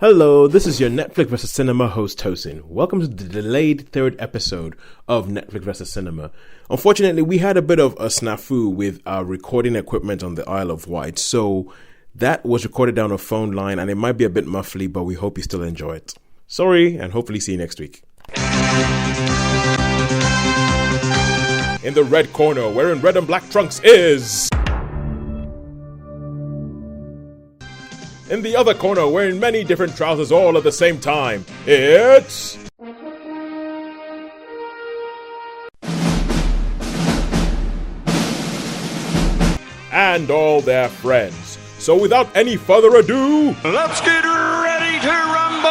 Hello, this is your Netflix vs. Cinema host, Tosin. Welcome to the delayed third episode of Netflix vs. Cinema. Unfortunately, we had a bit of a snafu with our recording equipment on the Isle of Wight, so that was recorded down a phone line, and it might be a bit muffly, but we hope you still enjoy it. Sorry, and hopefully see you next week. In the red corner, wearing red and black trunks is... In the other corner, wearing many different trousers all at the same time, it's... And all their friends. So without any further ado... Let's get ready to rumble!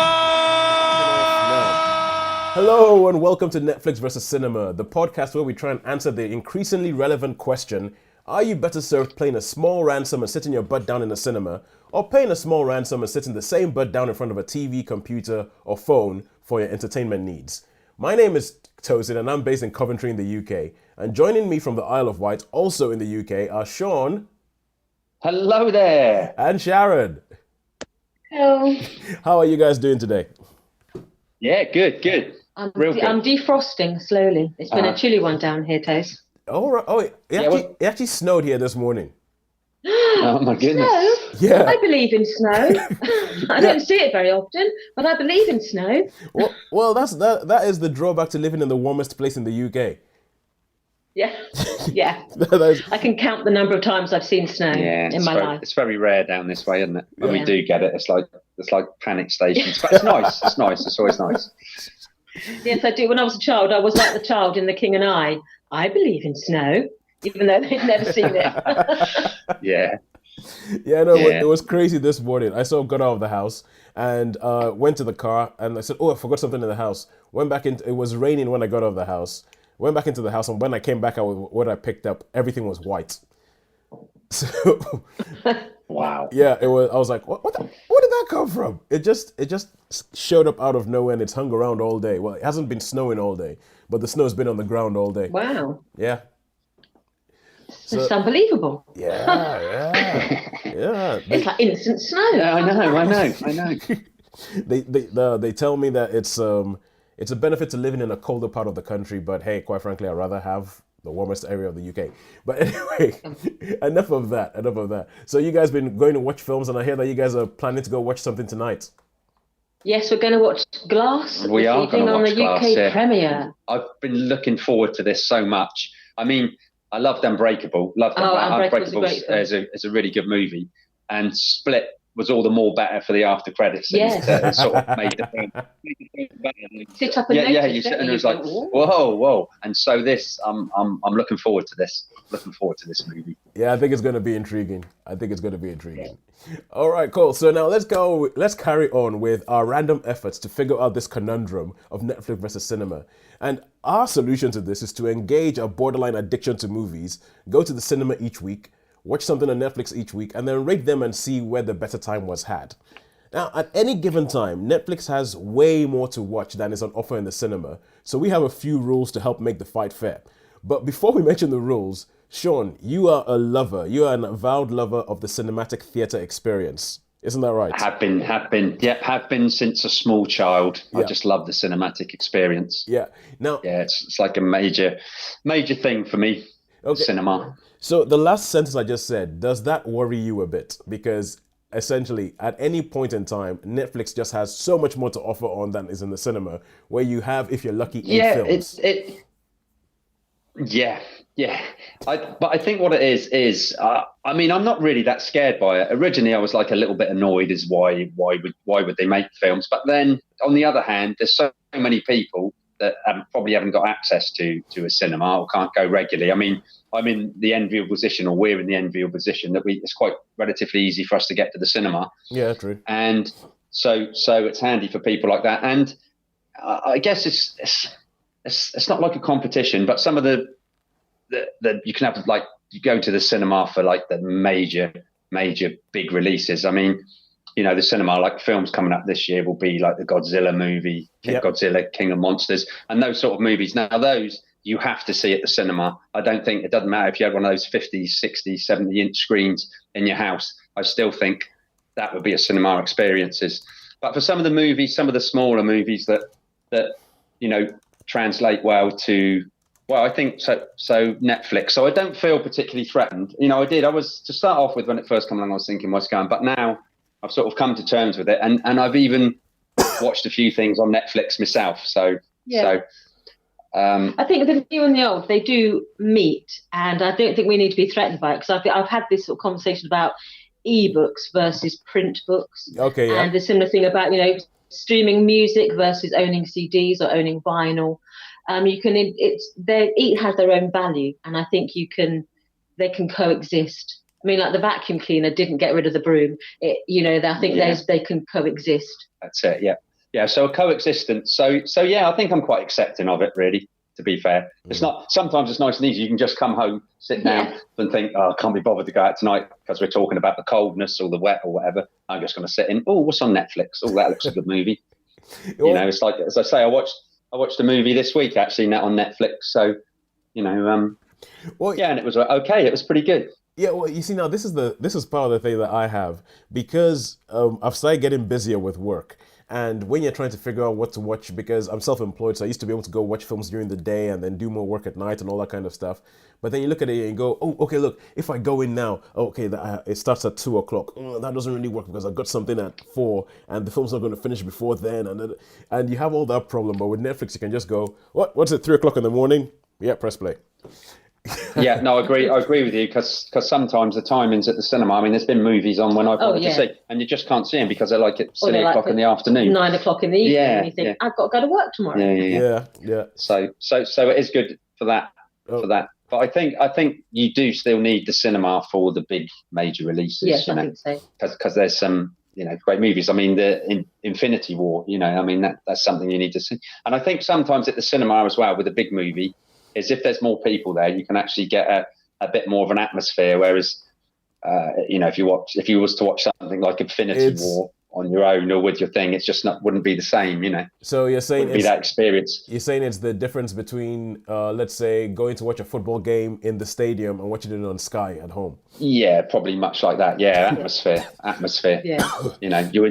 Hello and welcome to Netflix vs. Cinema, the podcast where we try and answer the increasingly relevant question, are you better served paying a small ransom and sitting your butt down in a cinema, or paying a small ransom and sitting the same butt down in front of a TV, computer, or phone for your entertainment needs? My name is Tosin and I'm based in Coventry in the UK. And joining me from the Isle of Wight, also in the UK, are Shaun. Hello there. And Sharon. Hello. How are you guys doing today? Yeah, good. I'm Good. I'm defrosting slowly. It's been a chilly one down here, Tos. Oh, right. Oh, it actually snowed here this morning. Oh my goodness. Snow? Yeah. I believe in snow. I don't see it very often, but I believe in snow. Well, that is the drawback to living in the warmest place in the UK. Yeah. That I can count the number of times I've seen snow in my life. It's very rare down this way, isn't it? When we do get it, it's like panic stations. But it's nice. It's nice. It's always nice. Yes, I do. When I was a child, I was like the child in The King and I believe in snow, even though they'd never seen it. Yeah. Yeah, no, it was crazy this morning. I got out of the house and went to the car and I said, oh, I forgot something in the house. Went back in, it was raining when I got out of the house. Went back into the house and when I came back out with what I picked up, everything was white. So, wow. Yeah, it was. I was like, where did that come from? It just showed up out of nowhere and it's hung around all day. Well, it hasn't been snowing all day, but the snow's been on the ground all day. Wow. Yeah. It's unbelievable. Yeah. It's like instant snow. Yeah, I know. They tell me that it's a benefit to living in a colder part of the country, but hey, quite frankly, I'd rather have the warmest area of the UK. But anyway, enough of that. So you guys been going to watch films, and I hear that you guys are planning to go watch something tonight. Yes, we're going to watch Glass. We are going to watch Glass, on the UK premiere. I've been looking forward to this so much. I mean, I loved Unbreakable. Unbreakable is a really good movie, and Split was all the more better for the after credits. Yes. That sort of made the film better. Sit up and notice, you sit and it was like, whoa. And so this, I'm looking forward to this. Looking forward to this movie. Yeah, I think it's going to be intriguing. All right, cool. So now let's carry on with our random efforts to figure out this conundrum of Netflix versus cinema. And our solution to this is to engage a borderline addiction to movies, go to the cinema each week, watch something on Netflix each week, and then rate them and see where the better time was had. Now, at any given time, Netflix has way more to watch than is on offer in the cinema, so we have a few rules to help make the fight fair. But before we mention the rules, Shaun, you are an avowed lover of the cinematic theatre experience. Isn't that right? Have been since a small child. Yeah. I just love the cinematic experience. Yeah. Now, it's like a major thing for me. Okay. Cinema. So the last sentence I just said, does that worry you a bit? Because essentially, at any point in time, Netflix just has so much more to offer on than is in the cinema, where you have, if you're lucky, 8 films. But I think what it is, I mean, I'm not really that scared by it. Originally, I was like a little bit annoyed as why would they make films? But then, on the other hand, there's so many people that probably haven't got access to a cinema or can't go regularly. I mean, I'm in the enviable position, or we're in the enviable position that it's quite relatively easy for us to get to the cinema. Yeah, true. And so it's handy for people like that. And I guess it's not like a competition, but some of the you can have, like, you go to the cinema for like the major big releases. I mean, you know, the cinema, like films coming up this year will be like the Godzilla movie, Godzilla, King of Monsters, and those sort of movies. Now those you have to see at the cinema. I don't think it doesn't matter if you had one of those 50, 60, 70 inch screens in your house. I still think that would be a cinema experiences. But for some of the movies, some of the smaller movies that translate well to, I think so Netflix. So I don't feel particularly threatened. I was, to start off with, when it first came along, I was thinking, what's going on? But now I've sort of come to terms with it, and I've even watched a few things on Netflix myself. So I think the new and the old, they do meet, and I don't think we need to be threatened by it, because I've had this sort of conversation about ebooks versus print books. Okay, yeah. And the similar thing about streaming music versus owning CDs or owning vinyl. Each has their own value, and I think they can coexist. I mean, like the vacuum cleaner didn't get rid of the broom. They can coexist. That's it. Yeah. Yeah. So a coexistence. So yeah, I think I'm quite accepting of it, really, to be fair. It's not, sometimes it's nice and easy. You can just come home, sit down and think, I can't be bothered to go out tonight because we're talking about the coldness or the wet or whatever. I'm just going to sit in. Oh, what's on Netflix? Oh, that looks a good movie. It's like, as I say, I watched a movie this week, actually, now on Netflix. So, and it was okay. It was pretty good. Yeah, well, you see, now this is part of the thing that I have, because I've started getting busier with work. And when you're trying to figure out what to watch, because I'm self-employed, so I used to be able to go watch films during the day and then do more work at night and all that kind of stuff. But then you look at it and you go, oh, okay, look, if I go in now, it starts at 2 o'clock. That doesn't really work because I've got something at 4 and the film's not going to finish before then. And you have all that problem. But with Netflix, you can just go, what's it, 3 o'clock in the morning? Yeah, press play. Yeah, no, I agree with you, because sometimes the timings at the cinema, I mean, there's been movies on when I've wanted to see, and you just can't see them because they're like at 3 o'clock in the afternoon, 9 o'clock in the evening, and you think, I've got to go to work tomorrow. Yeah. So it is good for that. But I think you do still need the cinema for the big major releases. Yes, I think so. Because there's some great movies. I mean, the Infinity War. I mean, that's something you need to see. And I think sometimes at the cinema as well with a big movie, is if there's more people there, you can actually get a bit more of an atmosphere. Whereas, if you was to watch something like Infinity War on your own or with your thing, it's just wouldn't be the same, So you're saying it's that experience. You're saying it's the difference between, let's say, going to watch a football game in the stadium and watching it on Sky at home. Yeah, probably much like that. Yeah, atmosphere. Yeah. You're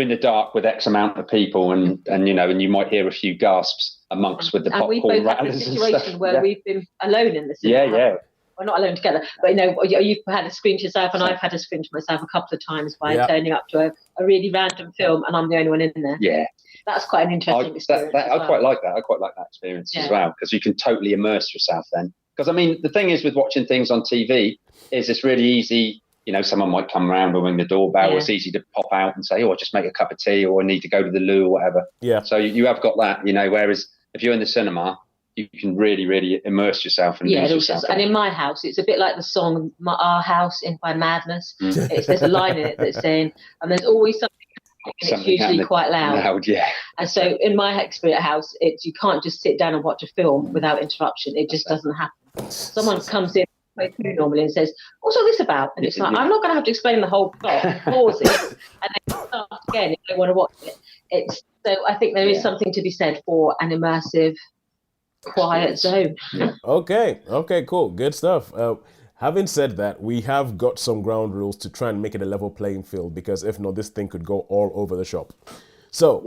in the dark with X amount of people, and you might hear a few gasps amongst with the popcorn. And we've both had a situation where we've been alone in the cinema. Yeah. We're not alone together, but you've had a screen to yourself, and I've had a screen to myself a couple of times by turning up to a really random film, and I'm the only one in there. Yeah, that's quite an interesting experience. I quite like that. I quite like that experience as well, because you can totally immerse yourself then. Because I mean, the thing is with watching things on TV is it's really easy. Someone might come around or ring the doorbell. It's easy to pop out and say, "Oh, I'll just make a cup of tea," or "I need to go to the loo," or whatever. Yeah. So you have got that, whereas if you're in the cinema, you can really, really immerse yourself and lose yourself. And in my house, it's a bit like the song "Our House" by Madness. There's a line in it that's saying, and there's always something happening. It's usually quite loud. Yeah. And so in my experience house, you can't just sit down and watch a film without interruption. It just doesn't happen. Someone comes in normally and says, "What's all this about?" And it's like, I'm not going to have to explain the whole plot. Pause it and then start again if they want to watch it. So I think there is something to be said for an immersive, quiet zone. Okay, cool, good stuff. Having said that, we have got some ground rules to try and make it a level playing field, because if not, this thing could go all over the shop. So,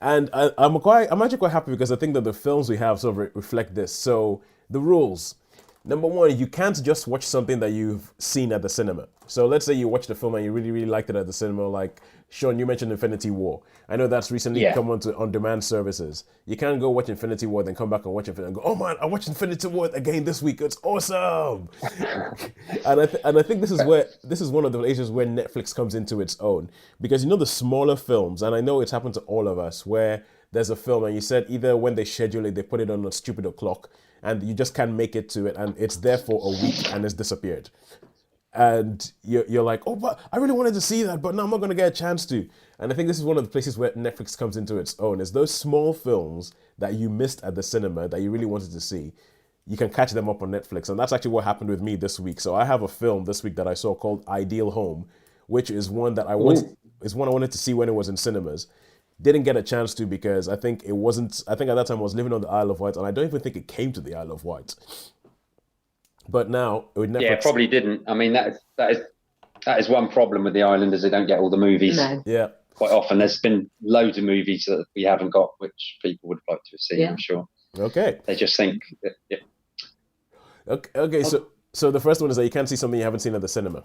and I'm actually quite happy, because I think that the films we have sort of reflect this. So the rules. Number one, you can't just watch something that you've seen at the cinema. So let's say you watched a film and you really, really liked it at the cinema, like Shaun, you mentioned Infinity War. I know that's recently come onto on-demand services. You can't go watch Infinity War, then come back and watch it and go, "Oh man, I watched Infinity War again this week. It's awesome!" and I think this is one of the places where Netflix comes into its own, because the smaller films, and I know it's happened to all of us, where there's a film and you said either when they schedule it, they put it on a stupid o'clock, and you just can't make it to it, and it's there for a week and it's disappeared. And you're like, "Oh, but I really wanted to see that, but now I'm not going to get a chance to." And I think this is one of the places where Netflix comes into its own. It's those small films that you missed at the cinema that you really wanted to see. You can catch them up on Netflix. And that's actually what happened with me this week. So I have a film this week that I saw called Ideal Home, which is one that I wanted to see when it was in cinemas. Didn't get a chance to, because I think at that time I was living on the Isle of Wight, and I don't even think it came to the Isle of Wight. But now with Netflix, it probably didn't. I mean, that is one problem with the island, is they don't get all the movies. No. Yeah. quite often. There's been loads of movies that we haven't got, which people would like to have seen. I'm sure. Okay. They just think. Okay. So the first one is that you can't see something you haven't seen at the cinema.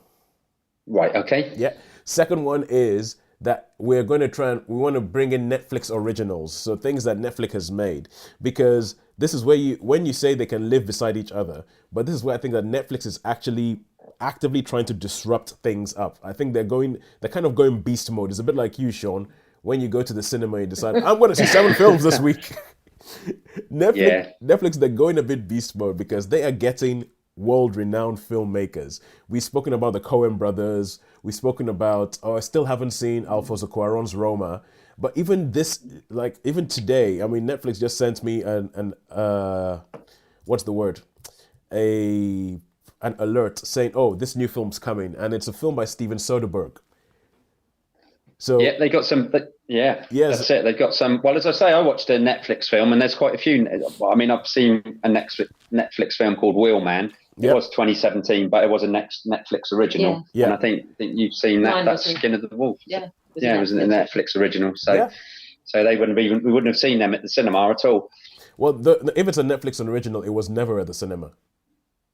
Right. Okay. Yeah. Second one is that we're going to we want to bring in Netflix originals, so things that Netflix has made, because this is where when you say they can live beside each other, but this is where I think that Netflix is actually actively trying to disrupt things up. I think they're kind of going beast mode. It's a bit like you, Shaun, when you go to the cinema, you decide, I'm going to see 7 films this week. Netflix, they're going a bit beast mode because they are getting world-renowned filmmakers. We've spoken about the Coen brothers. We've spoken about, I still haven't seen Alfonso Cuarón's Roma. But even even today, I mean, Netflix just sent me what's the word? An alert saying, oh, this new film's coming. And it's a film by Steven Soderbergh. So yeah, they got some. Yes. That's it. They've got some. Well, as I say, I watched a Netflix film, and there's quite a few. I mean, I've seen a Netflix film called Wheelman. It was 2017, but it was a Netflix original. Yeah. And I think you've seen that. That's Skin of the Wolf. Yeah. It was a Netflix original. So, so we wouldn't have seen them at the cinema at all. Well, if it's a Netflix original, it was never at the cinema.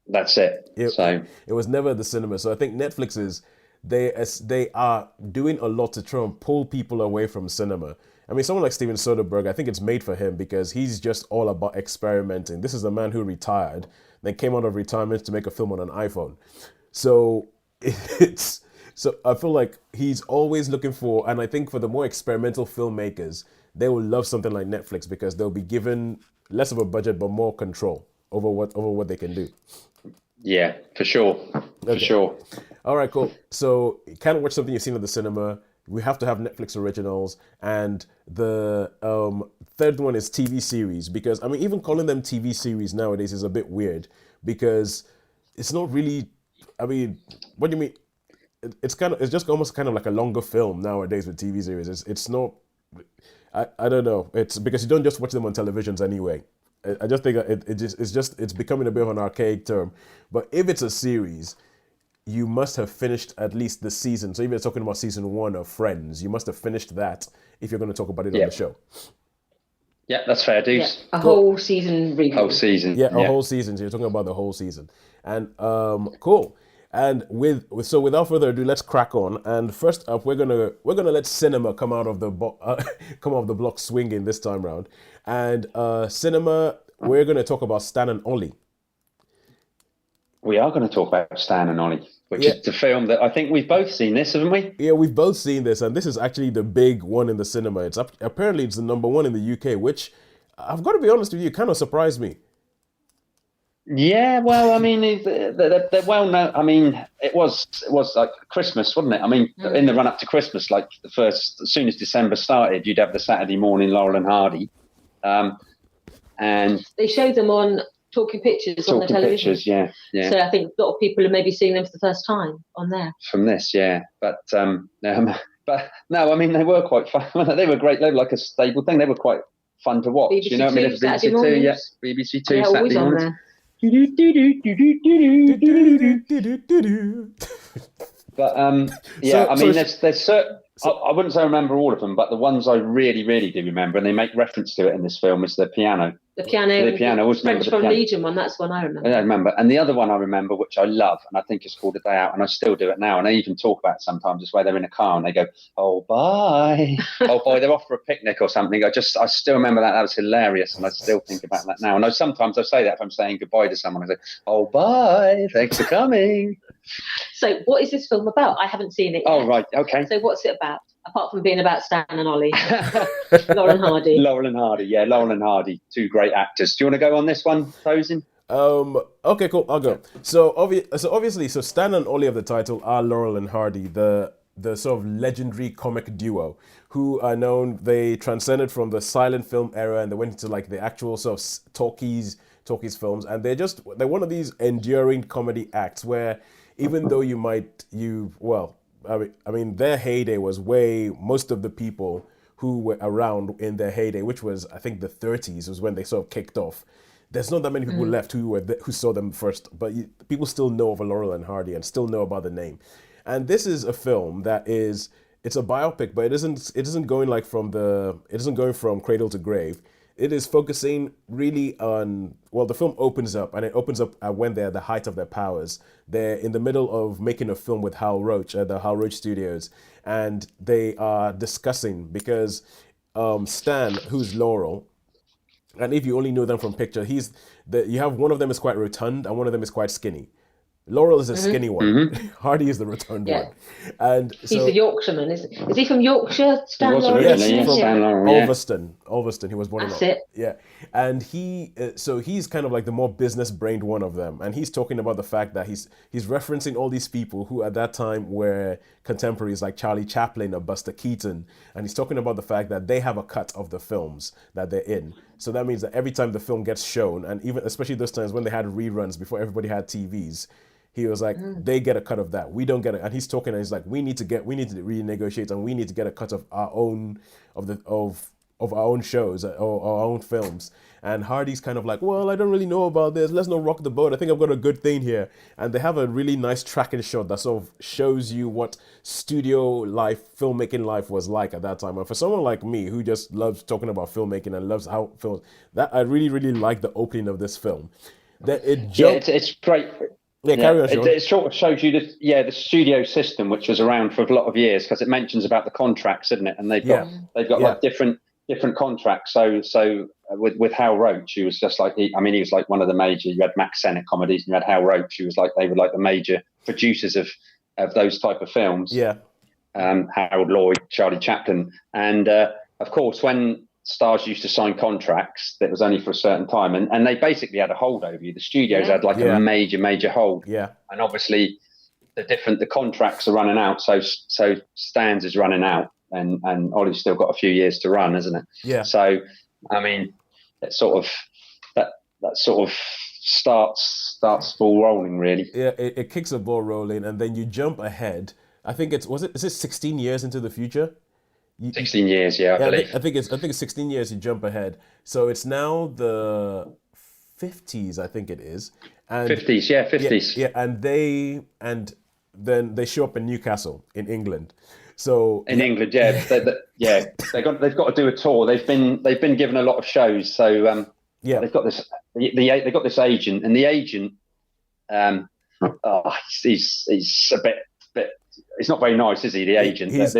That's it. It was never at the cinema. So I think Netflix is. They are doing a lot to try and pull people away from cinema. I mean, someone like Steven Soderbergh, I think it's made for him because he's just all about experimenting. This is a man who retired, then came out of retirement to make a film on an iPhone. So I feel like he's always looking for, and I think for the more experimental filmmakers, they will love something like Netflix because they'll be given less of a budget but more control over what they can do. Yeah, for sure. For sure. All right, cool. So you can't watch something you've seen at the cinema. We have to have Netflix originals. And the third one is TV series. Because, I mean, even calling them TV series nowadays is a bit weird. Because it's not really... I mean, what do you mean? It's just almost kind of like a longer film nowadays with TV series. It's not... I don't know. It's because you don't just watch them on televisions anyway. I just think it's becoming a bit of an archaic term. But if it's a series, you must have finished at least the season. So if you're talking about season 1 of Friends, you must have finished that if you're going to talk about it on the show. Yeah, that's fair, dudes. Yeah, whole season review. Whole season. Yeah, a whole season. So you're talking about the whole season. And cool. And without further ado, let's crack on. And first up, we're gonna let cinema come out of the block swinging this time round. And cinema, we're gonna talk about Stan and Ollie. We are going to talk about Stan and Ollie, which is the film that I think we've both seen this, haven't we? Yeah, we've both seen this, and this is actually the big one in the cinema. Apparently it's the number 1 in the UK, which I've got to be honest with you, kind of surprised me. Yeah, well, I mean, they're well known. I mean, it was like Christmas, wasn't it? I mean, in the run up to Christmas, like as soon as December started, you'd have the Saturday morning Laurel and Hardy, and they showed them on Talking Pictures on the television. Yeah. So I think a lot of people are maybe seeing them for the first time on there. From this, yeah, but no, I mean, they were quite fun. They were great. They were like a stable thing. They were quite fun to watch. BBC you know what I mean? BBC Two, yeah, BBC Two Saturday mornings. But I mean, there's certain. I wouldn't say I remember all of them, but the ones I really, really do remember, and they make reference to it in this film, is the piano. The piano. Was French from Legion one. That's one I remember. I remember, and the other one I remember, which I love, and I think it's called A Day Out, and I still do it now, and I even talk about it sometimes. It's where they're in a car and they go, "Oh bye, oh boy," they're off for a picnic or something. I still remember that. That was hilarious, and I still think about that now. And sometimes I say that if I'm saying goodbye to someone, I say, "Oh bye, thanks for coming." So, what is this film about? I haven't seen it yet. Oh right, okay. So, what's it about? Apart from being about Stan and Ollie. Laurel and Hardy. Laurel and Hardy, 2 great actors. Do you want to go on this one, Tosin? Okay, cool. I'll go. So obviously, Stan and Ollie of the title are Laurel and Hardy, the sort of legendary comic duo who are known. They transcended from the silent film era and they went into like the actual sort of talkies films, and they're one of these enduring comedy acts where even though I mean, their heyday was most of the people who were around in their heyday, which was, I think, the 30s was when they sort of kicked off. There's not that many people left who saw them first, but people still know of Laurel and Hardy and still know about the name. And this is a film that is it's a biopic, but it isn't going like it isn't going from cradle to grave. It is focusing really on, well, the film opens up, and it opens up at when they're at the height of their powers. They're in the middle of making a film with Hal Roach at the Hal Roach Studios, and they are discussing because Stan, who's Laurel, and if you only know them from picture, you have one of them is quite rotund and one of them is quite skinny. Laurel is a skinny one. Hardy is the rotund one. And he's the Yorkshireman. Is he from Yorkshire? Stan Laurel? Yes, Really, from Stan Laurel, yeah. Ulverston. He was born That's in it. Yeah. And so he's kind of like the more business-brained one of them. And he's talking about the fact that he's referencing all these people who at that time were contemporaries, like Charlie Chaplin or Buster Keaton. And he's talking about the fact that they have a cut of the films that they're in. So that means that every time the film gets shown, and even especially those times when they had reruns before everybody had TVs, he was like, they get a cut of that. We don't get it. And he's talking, and he's like, we need to renegotiate, and we need to get a cut of our own of our own shows or our own films. And Hardy's kind of like, well, I don't really know about this. Let's not rock the boat. I think I've got a good thing here. And they have a really nice tracking shot that sort of shows you what studio life, filmmaking life was like at that time. And for someone like me who just loves talking about filmmaking and loves how films, that I really, really like the opening of this film. That it jumped. Yeah, it's great. Yeah, carry on, Shaun. It sort of shows you the studio system, which was around for a lot of years, because it mentions about the contracts, isn't it? And they've got like different contracts. So with Hal Roach, he was just like he was like one of the major. You had Max Sennett comedies, and you had Hal Roach. He was like they were like the major producers of those type of films. Yeah. Harold Lloyd, Charlie Chaplin, and of course when stars used to sign contracts that was only for a certain time, and they basically had a hold over you. The studios had like a major hold. Yeah. And obviously the contracts are running out, so Stan's is running out, and Ollie's still got a few years to run, isn't it? Yeah. So I mean, that sort of starts ball rolling, really. Yeah, it kicks the ball rolling, and then you jump ahead. I think is it 16 years into the future? 16 years, I believe. I think it's 16 years you jump ahead. So it's now the 50s, I think it is. And 50s, yeah, 50s. Yeah, and then they show up in Newcastle in England. So in England, they've got to do a tour. They've been given a lot of shows. So they've got this they've got this agent, and the agent he's a bit. He's not very nice, is he? The agent. He's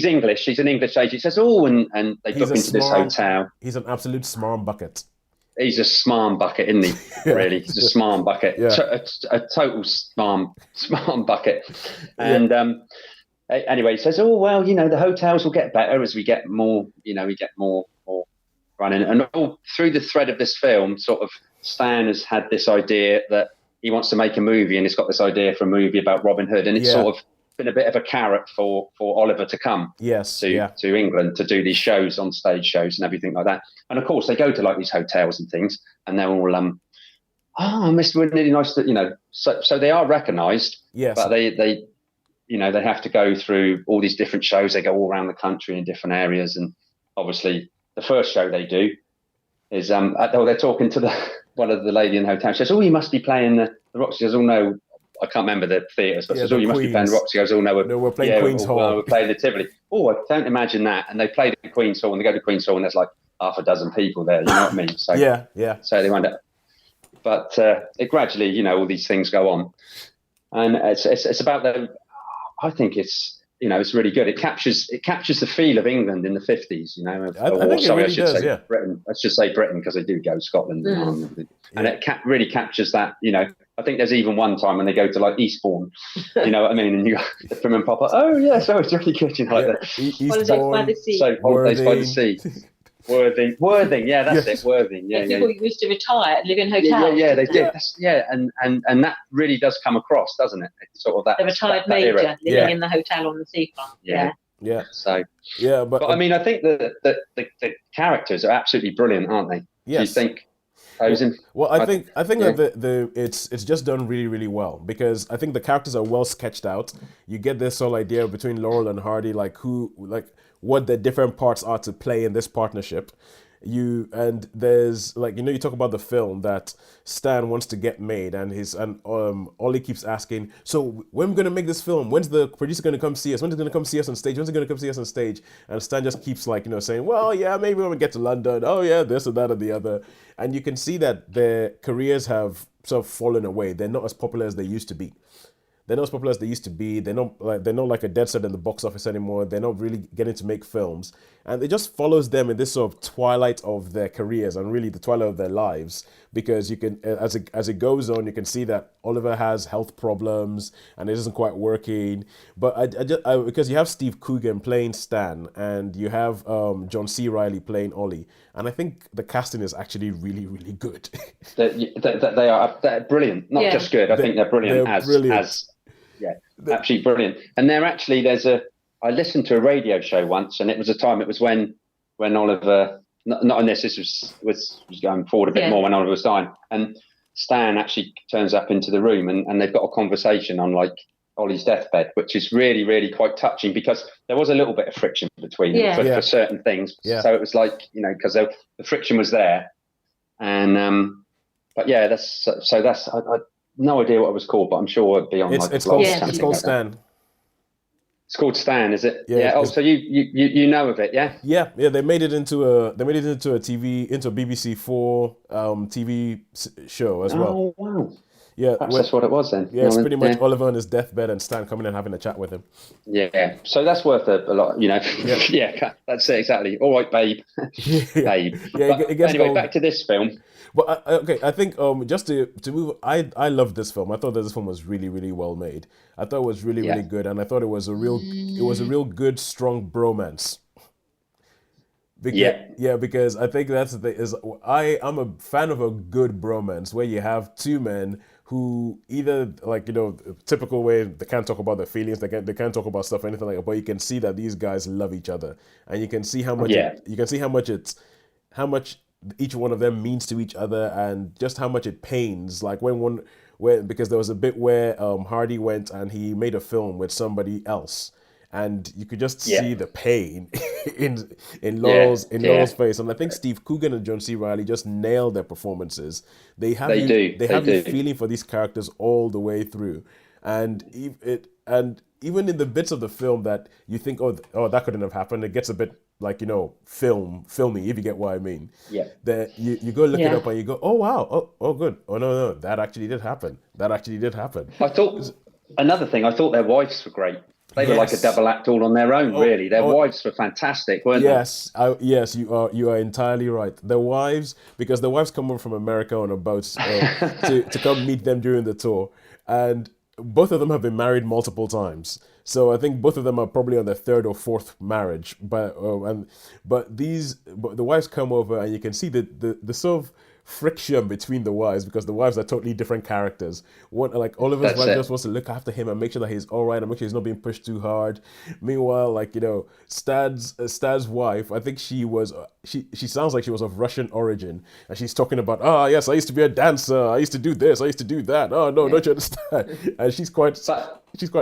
English. He's an English agent. He says, and they book into this hotel. He's an absolute smarm bucket. He's a smarm bucket, isn't he? Really, he's a smarm bucket. Yeah. A total smarm bucket. And anyway, he says, the hotels will get better as we get more. We get more running. And all through the thread of this film, sort of Stan has had this idea that he wants to make a movie, and he's got this idea for a movie about Robin Hood, and it's sort of been a bit of a carrot for Oliver to come to England to do these shows, on stage shows and everything like that. And of course they go to like these hotels and things, and they're all Mr. Really nice that so they are recognised. Yes. But they have to go through all these different shows. They go all around the country in different areas, and obviously the first show they do is they're talking to one of the lady in the hotel. She says, you must be playing the Roxy. She says, no, I can't remember the theatres, but says, you must be playing the Roxy. Goes, no, we're playing Queen's Hall. We're playing the Tivoli. I don't imagine that. And they play the Queen's Hall, and they go to Queen's Hall, and there's like half a dozen people there. You know what I mean? So So they wind up. But it gradually, all these things go on, and it's about the. I think it's. It's really good. It captures the feel of England in the 50s. Britain. Let's just say Britain, because they do go Scotland and it really captures that. I think there's even one time when they go to like Eastbourne. You know what I mean? And you the prim and proper. Oh yeah, so it's really good. Like that. Eastbourne, by the sea. So holidays by the sea. Worthing, yeah, that's it. Worthing, yeah. People used to retire and live in hotels. Yeah, they did. And that really does come across, doesn't it? It's sort of that. The retired major living in the hotel on the seafront. Yeah. So. Yeah, but I mean, I think the characters are absolutely brilliant, aren't they? Yes. Do you think? Well, I think that it's just done really, really well, because I think the characters are well sketched out. You get this whole idea between Laurel and Hardy, like what the different parts are to play in this partnership. There's like, you talk about the film that Stan wants to get made, and Ollie keeps asking, so when are we gonna make this film? When's the producer gonna come see us? When's he gonna come see us on stage? When's he gonna come see us on stage? And Stan just keeps like, saying, well, yeah, maybe when we get to London, oh yeah, this or that or the other. And you can see that their careers have sort of fallen away. They're not as popular as they used to be. They're not as popular as they used to be. They're not like a dead set in the box office anymore. They're not really getting to make films, and it just follows them in this sort of twilight of their careers and really the twilight of their lives. Because you can, as it goes on, you can see that Oliver has health problems and it isn't quite working. But because you have Steve Coogan playing Stan and you have John C. Reilly playing Ollie, and I think the casting is actually really, really good. They're brilliant, not just good. I think they're brilliant. Yeah, absolutely brilliant. And I listened to a radio show once, and it was when Oliver, not on this was going forward a bit more when Oliver was dying, and Stan actually turns up into the room, and they've got a conversation on like Ollie's deathbed, which is really, really quite touching, because there was a little bit of friction between them for certain things. Yeah. So it was like, because the friction was there, and but yeah, that's I no idea what it was called, but I'm sure it'd be on. It's called Stan. It's called Stan, is it? Yeah. Oh, so you know of it, yeah? Yeah. They made it into a BBC 4 TV show as well. Oh wow. Yeah, that's what it was then. Yeah, it's pretty much Oliver on his deathbed and Stan coming and having a chat with him. Yeah, so that's worth a lot, Yeah. Yeah, that's it, exactly. All right, babe. Babe. Yeah, anyway, back to this film. But I think just to move, I loved this film. I thought that this film was really, really well made. I thought it was really, really good, and I thought it was a real good, strong bromance. Because I think that's the thing, I'm a fan of a good bromance where you have two men who either typical way they can't talk about their feelings, they can't talk about stuff or anything like that, but you can see that these guys love each other, and you can see how much how much each one of them means to each other, and just how much it pains. Like because there was a bit where Hardy went and he made a film with somebody else, and you could just see the pain in Laurel's face. And I think Steve Coogan and John C. Reilly just nailed their performances. They have you feeling for these characters all the way through, and even in the bits of the film that you think, oh, that couldn't have happened, it gets a bit like, filmy, if you get what I mean. Yeah. That you go look it up and you go, oh wow, oh good, oh no, that actually did happen. I thought another thing, I thought their wives were great. They were like a double act all on their own, really. Their wives were fantastic, weren't they? Yes, you are entirely right. Their wives, because the wives come over from America on a boat to come meet them during the tour, and both of them have been married multiple times. So I think both of them are probably on their third or fourth marriage. But the wives come over, and you can see the sort of friction between the wives, because the wives are totally different characters. One, like Oliver's wife just wants to look after him and make sure that he's all right and make sure he's not being pushed too hard. Meanwhile, Stad's wife, I think she sounds like she was of Russian origin, and she's talking about, yes, I used to be a dancer, I used to do this, I used to do that. Oh no, don't you understand? And she's quite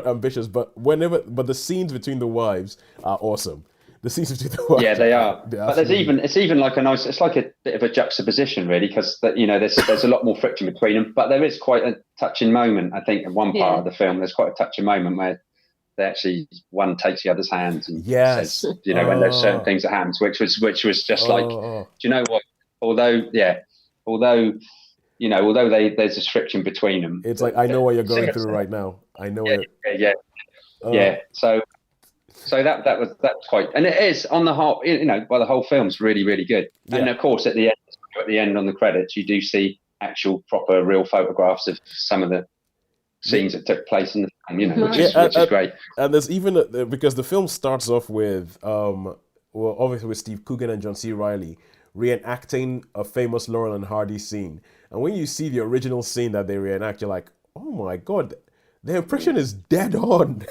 ambitious, but the scenes between the wives are awesome. The scenes between the wives. Yeah, they are. But it's even like it's like a bit of a juxtaposition, really, because there's a lot more friction between them. But there is quite a touching moment, I think, in one part of the film. There's quite a touching moment where they actually, one takes the other's hands and says, when there's certain things at hands, which was just like, do you know what? Although there's this friction between them. It's like, I know what you're going through right now. I know it. Yeah. So that was quite, and it is on the whole, the whole film's really, really good. Yeah. And of course, at the end on the credits, you do see actual proper real photographs of some of the scenes that took place in the film, which is great. And there's even because the film starts off with obviously with Steve Coogan and John C. Reilly reenacting a famous Laurel and Hardy scene. And when you see the original scene that they reenact, you're like, oh my God, the impression is dead on.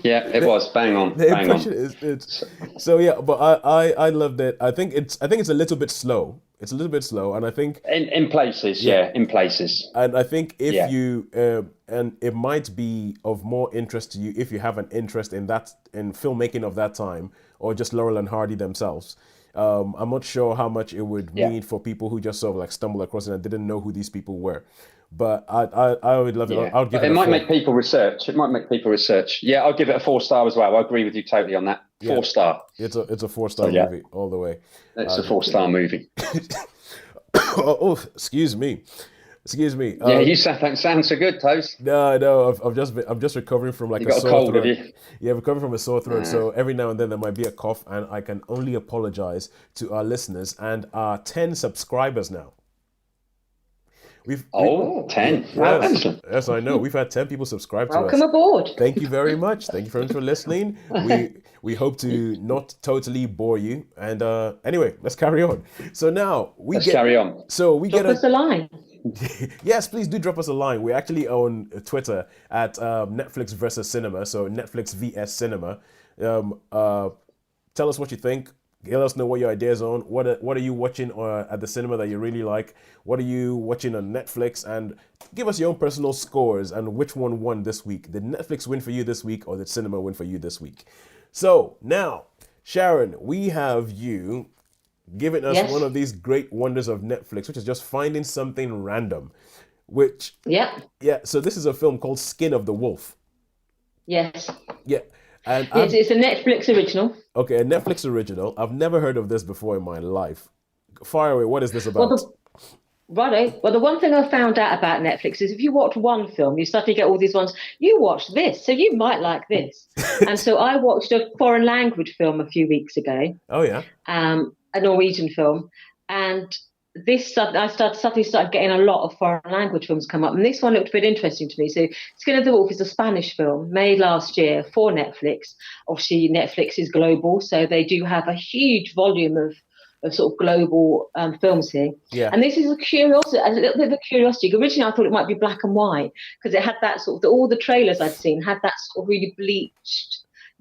Yeah, it was bang on. The impression is so yeah, but I loved it. I think it's a little bit slow. It's a little bit slow, and I think in places, in places. And I think if you and it might be of more interest to you if you have an interest in filmmaking of that time, or just Laurel and Hardy themselves. I'm not sure how much it would mean for people who just sort of like stumble across it and didn't know who these people were. But I would love it. Yeah. I would give it. It might make people research. It might make people research. Yeah, I'll give it a 4-star as well. I agree with you totally on that. 4-star. It's a 4-star movie all the way. It's a 4-star movie. oh, excuse me. Yeah, you sound so good, Toes. No, I'm just recovering from like You a got a sore cold, throat. have you? Yeah, recovering from a sore throat. So every now and then there might be a cough, and I can only apologize to our listeners and our 10 subscribers now. 10. Wow, excellent. Yes, I know. We've had 10 people subscribe to us. Welcome aboard. Thank you very much. Thank you very much for listening. We hope to not totally bore you. And anyway, let's carry on. So now carry on. So we Drop us a line. Yes, please do drop us a line. We're actually on Twitter at Netflix versus Cinema. So Netflix vs Cinema. Tell us what you think. Let us know what your ideas are on. What are you watching at the cinema that you really like? What are you watching on Netflix? And give us your own personal scores and which one won this week. Did Netflix win for you this week, or did cinema win for you this week? So now, Sharon, we have you giving us one of these great wonders of Netflix, which is just finding something random. So this is a film called Skin of the Wolf. Yes. Yeah. And it's a Netflix original. Okay, a Netflix original. I've never heard of this before in my life. Fire away. What is this about? Well, the one thing I found out about Netflix is if you watch one film, you suddenly get all these ones. You watch this, so you might like this. And so I watched a foreign language film a few weeks ago. Oh yeah. A Norwegian film, and I suddenly started getting a lot of foreign language films come up, and this one looked a bit interesting to me. So Skin of the Wolf is a Spanish film made last year for Netflix. Obviously, Netflix is global, so they do have a huge volume of sort of global films here. Yeah. And this is a little bit of a curiosity. Originally, I thought it might be black and white because it had that sort of all the trailers I'd seen had that sort of really bleached,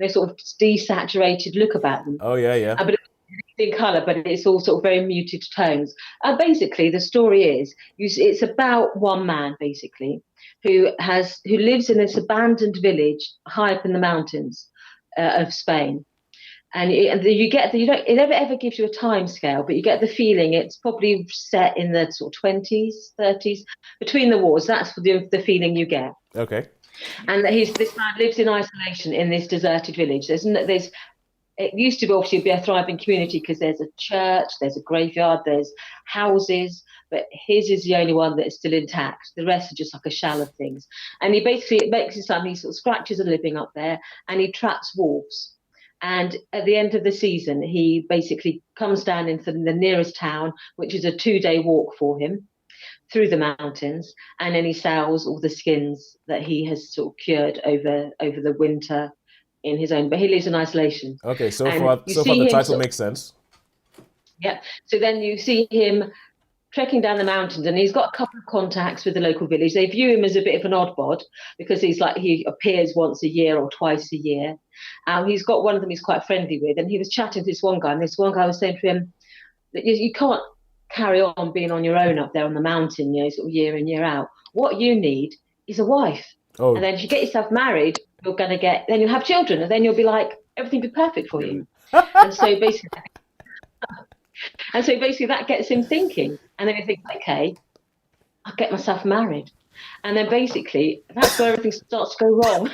sort of desaturated look about them. Oh yeah. But in colour, but it's all sort of very muted tones. Basically, the story is it's about one man basically who lives in this abandoned village high up in the mountains of Spain, and it never ever gives you a time scale, but you get the feeling it's probably set in the sort of 20s, 30s, between the wars. That's the feeling you get. Okay. And this man lives in isolation in this deserted village. It used to obviously be a thriving community because there's a church, there's a graveyard, there's houses, but his is the only one that is still intact. The rest are just like a shell of things. And it makes his son, he sort of scratches a living up there, and he traps wolves. And at the end of the season, he basically comes down into the nearest town, which is a 2-day walk for him through the mountains, and then he sells all the skins that he has sort of cured over the winter in his own, but he lives in isolation. Okay, so far the title makes sense. Yeah. So then you see him trekking down the mountains, and he's got a couple of contacts with the local village. They view him as a bit of an odd bod because he appears once a year or twice a year. He's got one of them he's quite friendly with, and he was chatting to this one guy, and this one guy was saying to him that you can't carry on being on your own up there on the mountain, sort of year in, year out. What you need is a wife. Oh. And then if you get yourself married, then you'll have children, and then you'll be like, everything will be perfect for you. and so basically that gets him thinking. And then he thinks, okay, I'll get myself married. And then basically that's where everything starts to go wrong.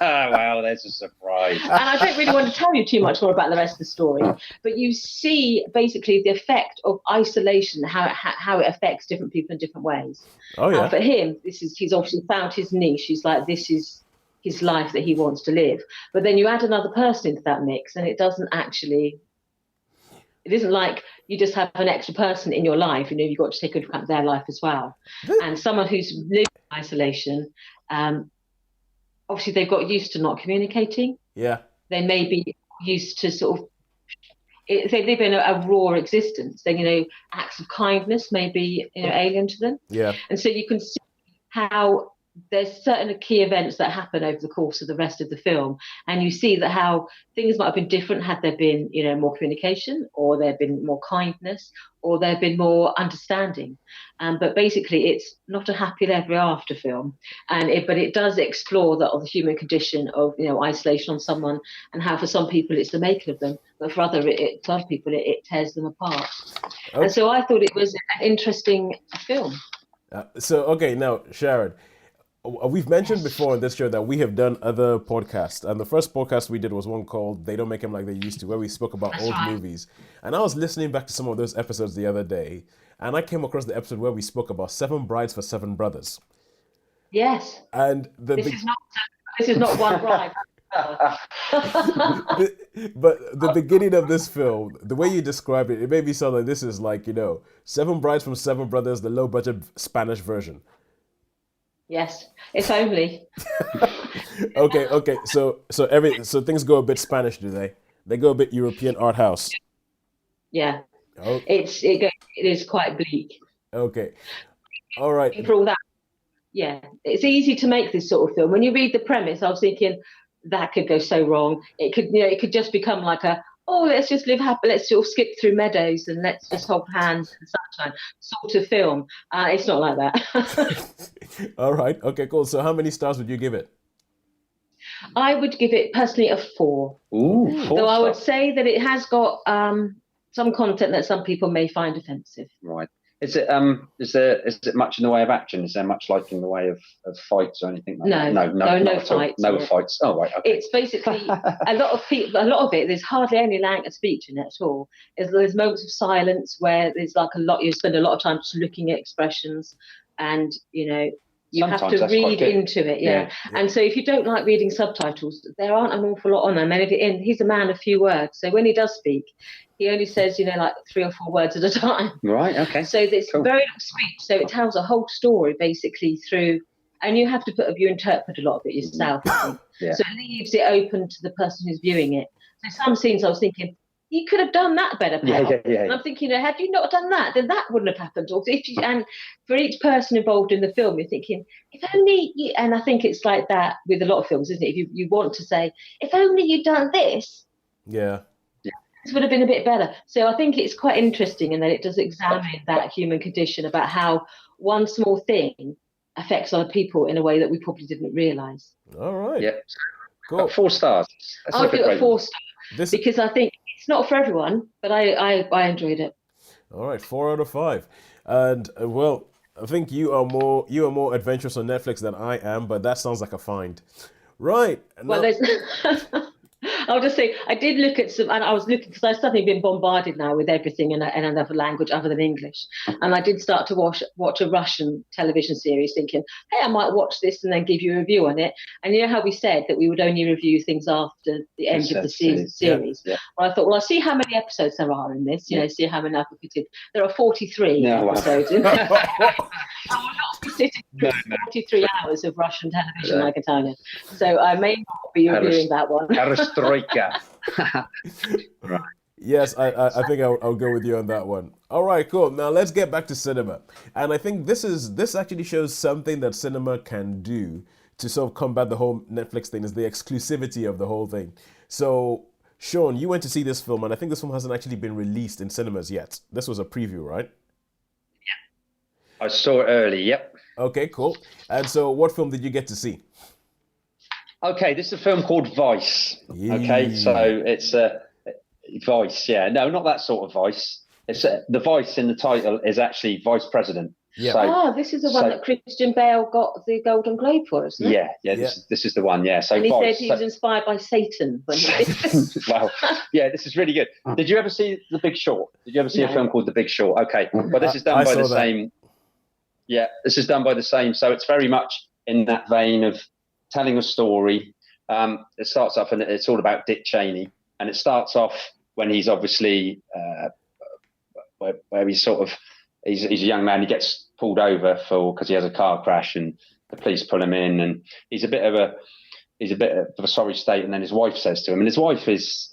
Wow, there's a surprise. And I don't really want to tell you too much more about the rest of the story, but you see basically the effect of isolation, how it affects different people in different ways. Oh yeah. For him, he's obviously found his niche. He's like, this is his life that he wants to live. But then you add another person into that mix, and it isn't like you just have an extra person in your life. You've got to take into account their life as well. And someone who's lived in isolation, obviously they've got used to not communicating. Yeah. They may be used to sort of, if they live in a raw existence, then, acts of kindness may be, alien to them. Yeah. And so you can see how there's certain key events that happen over the course of the rest of the film, and you see that how things might have been different had there been, more communication, or there been more kindness, or there been more understanding. But basically, it's not a happily ever after film, but it does explore the human condition of isolation on someone, and how for some people it's the making of them, but for other people it tears them apart. Okay. And so I thought it was an interesting film. Okay, now Sharon, we've mentioned before on this show that we have done other podcasts, and the first podcast we did was one called "They Don't Make Them Like They Used to," where we spoke about old movies. And I was listening back to some of those episodes the other day, and I came across the episode where we spoke about Seven Brides for Seven Brothers. Yes. And this is not one bride. But the beginning of this film, the way you described it, it made me sound like this is like, Seven Brides from Seven Brothers, the low-budget Spanish version. Yes, if only. Okay. So things go a bit Spanish, do they? They go a bit European art house. Yeah. Oh. It is quite bleak. Okay. All right. For all that, yeah, it's easy to make this sort of film. When you read the premise, I was thinking that could go so wrong. It could just become like let's just live happy, let's sort of skip through meadows and let's just hold hands in the sunshine sort of film. It's not like that. All right. Okay, cool. So how many stars would you give it? I would give it personally a 4. Ooh, 4 Though I would stars. say that it has got some content that some people may find offensive. Right. Is it much in the way of action? Is there much like in the way of fights or anything like that? No fights. No fights. Oh, right. Okay. It's basically a lot of it. There's hardly any language speech in it at all. There's moments of silence where there's like you spend a lot of time just looking at expressions, and you Sometimes have to that's read quite good. into it. Yeah. And so if you don't like reading subtitles, there aren't an awful lot on them. And he's a man of few words, so when he does speak, he only says, like 3 or 4 words at a time. Right, okay. So it's Cool. very little speech. So it tells a whole story basically through, and you have to you interpret a lot of it yourself. Yeah. So it leaves it open to the person who's viewing it. So some scenes I was thinking, you could have done that better, pal. Yeah. And I'm thinking, had you not done that, then that wouldn't have happened. Or and for each person involved in the film, you're thinking, if only you, and I think it's like that with a lot of films, isn't it? If you want to say, if only you'd done this. Yeah. This would have been a bit better. So I think it's quite interesting in that it does examine that human condition about how one small thing affects other people in a way that we probably didn't realise. All right. Yeah. Cool. 4 stars. I'll give it a 4 star because I think it's not for everyone, but I enjoyed it. All right, 4 out of 5. And I think you are more adventurous on Netflix than I am, but that sounds like a find. Right. Well, there's I'll just say I did look at some, and I was looking because I've suddenly been bombarded now with everything in another language other than English, and I did start to watch a Russian television series, thinking, hey, I might watch this and then give you a review on it. And you know how we said that we would only review things after the end of the series. Yeah. Well, I thought, I'll see how many episodes there are in this. See how many I've fitted. There are 43 episodes. In I will not be sitting through 43 hours of Russian television, I can tell you. So I may not be reviewing that one. Perestroika. Right. Yes, I think I'll go with you on that one. All right, cool. Now let's get back to cinema. And I think this actually shows something that cinema can do to sort of combat the whole Netflix thing, is the exclusivity of the whole thing. So, Shaun, you went to see this film, and I think this film hasn't actually been released in cinemas yet. This was a preview, right? I saw it early, yep. Okay, cool. And so what film did you get to see? Okay, this is a film called Vice. Okay, so it's Vice, yeah. No, not that sort of Vice. It's the Vice in the title is actually Vice President. Yeah. So, this is the one that Christian Bale got the Golden Globe for, isn't it? Yeah. This is the one, yeah. So and he Vice, said he was inspired by Satan. When Well, yeah, this is really good. Did you ever see The Big Short? Did you ever see a film called The Big Short? Okay, well, this is done by the same. Yeah, this is done by the same. So it's very much in that vein of telling a story. It starts off, and it's all about Dick Cheney. And it starts off when he's obviously where he's sort of he's a young man. He gets pulled over because he has a car crash, and the police pull him in, and he's a bit of a sorry state. And then his wife says to him, and his wife is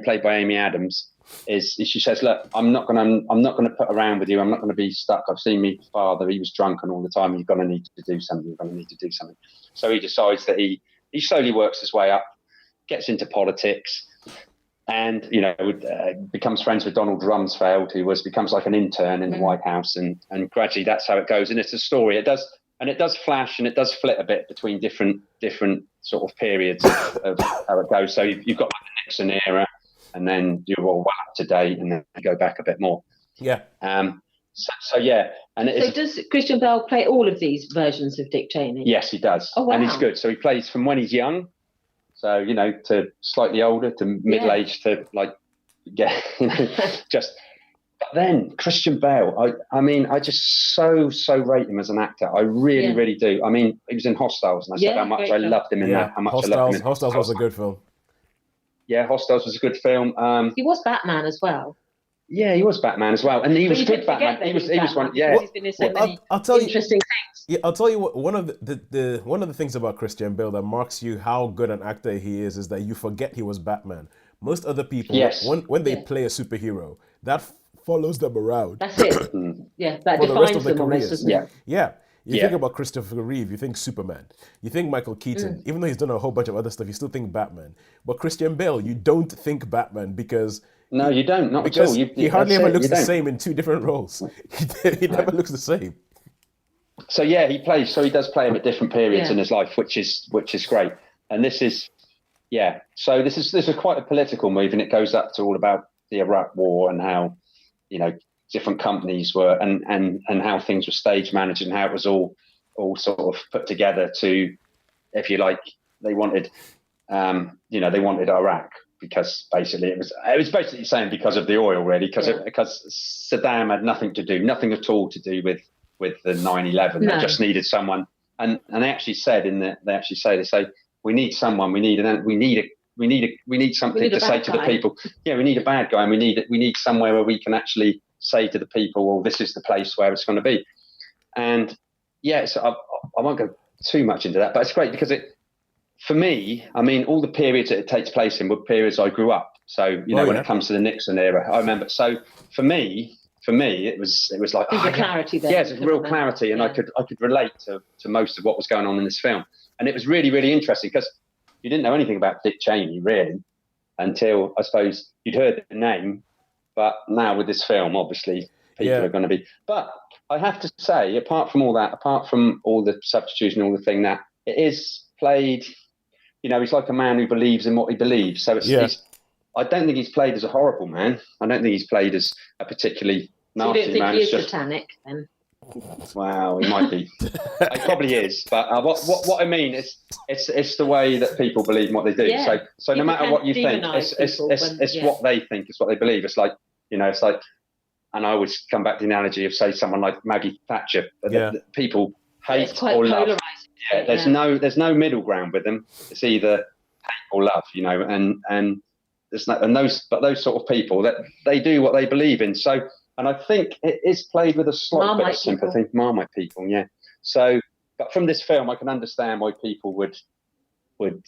played by Amy Adams. she says, look, I'm not gonna put around with you. I'm not gonna be stuck. I've seen my father. He was drunken all the time. You're gonna need to do something. You're gonna need to do something. So he decides that he slowly works his way up, gets into politics, and becomes friends with Donald Rumsfeld, who becomes like an intern in the White House, and gradually that's how it goes. And it's a story. It does flash and it does flit a bit between different sort of periods of how it goes. So you've got like the Nixon era, and then you're all up to date, and then you go back a bit more. Yeah. So yeah, and does Christian Bale play all of these versions of Dick Cheney? Yes, he does. Oh, wow. And he's good. So he plays from when he's young, so to slightly older, to middle aged, to just. But then Christian Bale, I just so rate him as an actor. I really do. I mean, he was in Hostiles, and I said how much I loved him in that. How much I loved him in Hostiles was a good film. Yeah, Hostiles was a good film. He was Batman as well. Yeah, he was Batman as well, and he was good Batman. He was one. Yeah, he's been in so many I'll tell interesting things. Yeah, I'll tell you what. One of the things about Christian Bale that marks you how good an actor he is that you forget he was Batman. Most other people, when they play a superhero, that follows them around. That's it. Yeah, that for the rest defines of their them almost, careers. doesn't it? Yeah. You think about Christopher Reeve, you think Superman. You think Michael Keaton. Even though he's done a whole bunch of other stuff, you still think Batman. But Christian Bale, you don't think Batman because... No, you don't. Not at all. He hardly ever looks the same in two different roles. He never looks the same. So yeah, he does play him at different periods in his life, which is great. And this is this is quite a political move, and it goes up to all about the Iraq War and how different companies were and how things were stage managed, and how it was all sort of put together to, if you like, they wanted they wanted Iraq because basically it was basically saying because of the oil, really, because Saddam had nothing at all to do with the 9/11. No. They just needed someone, and they actually said they say we need someone, we need something to say to the people. Yeah, we need a bad guy, and we need somewhere where we can actually say to the people, well, this is the place where it's going to be. And so I won't go too much into that, but it's great because for me, I mean, all the periods that it takes place in were periods I grew up. So when it comes to the Nixon era, I remember. So for me, it was like there's a clarity there. Yeah, it's a real clarity, and I could relate to most of what was going on in this film, and it was really, really interesting because you didn't know anything about Dick Cheney really until I suppose you'd heard the name, but now with this film, obviously people are going to be. But I have to say, apart from all the substitution, all the thing that it is played, he's like a man who believes in what he believes. So I don't think he's played as a horrible man. I don't think he's played as a particularly nasty man. You don't think he is satanic then? Wow, he might be. He probably is. But what I mean is, it's the way that people believe in what they do. Yeah. So no matter what you think, it's what they think. It's what they believe. It's like it's like, and I always come back to the analogy of say someone like Maggie Thatcher. The people hate or love. Yeah, there's no middle ground with them. It's either hate or love, and there's no, and those sort of people that they do what they believe in. So, and I think it is played with a slight bit of sympathy. Marmite people, yeah. So, but from this film, I can understand why people would think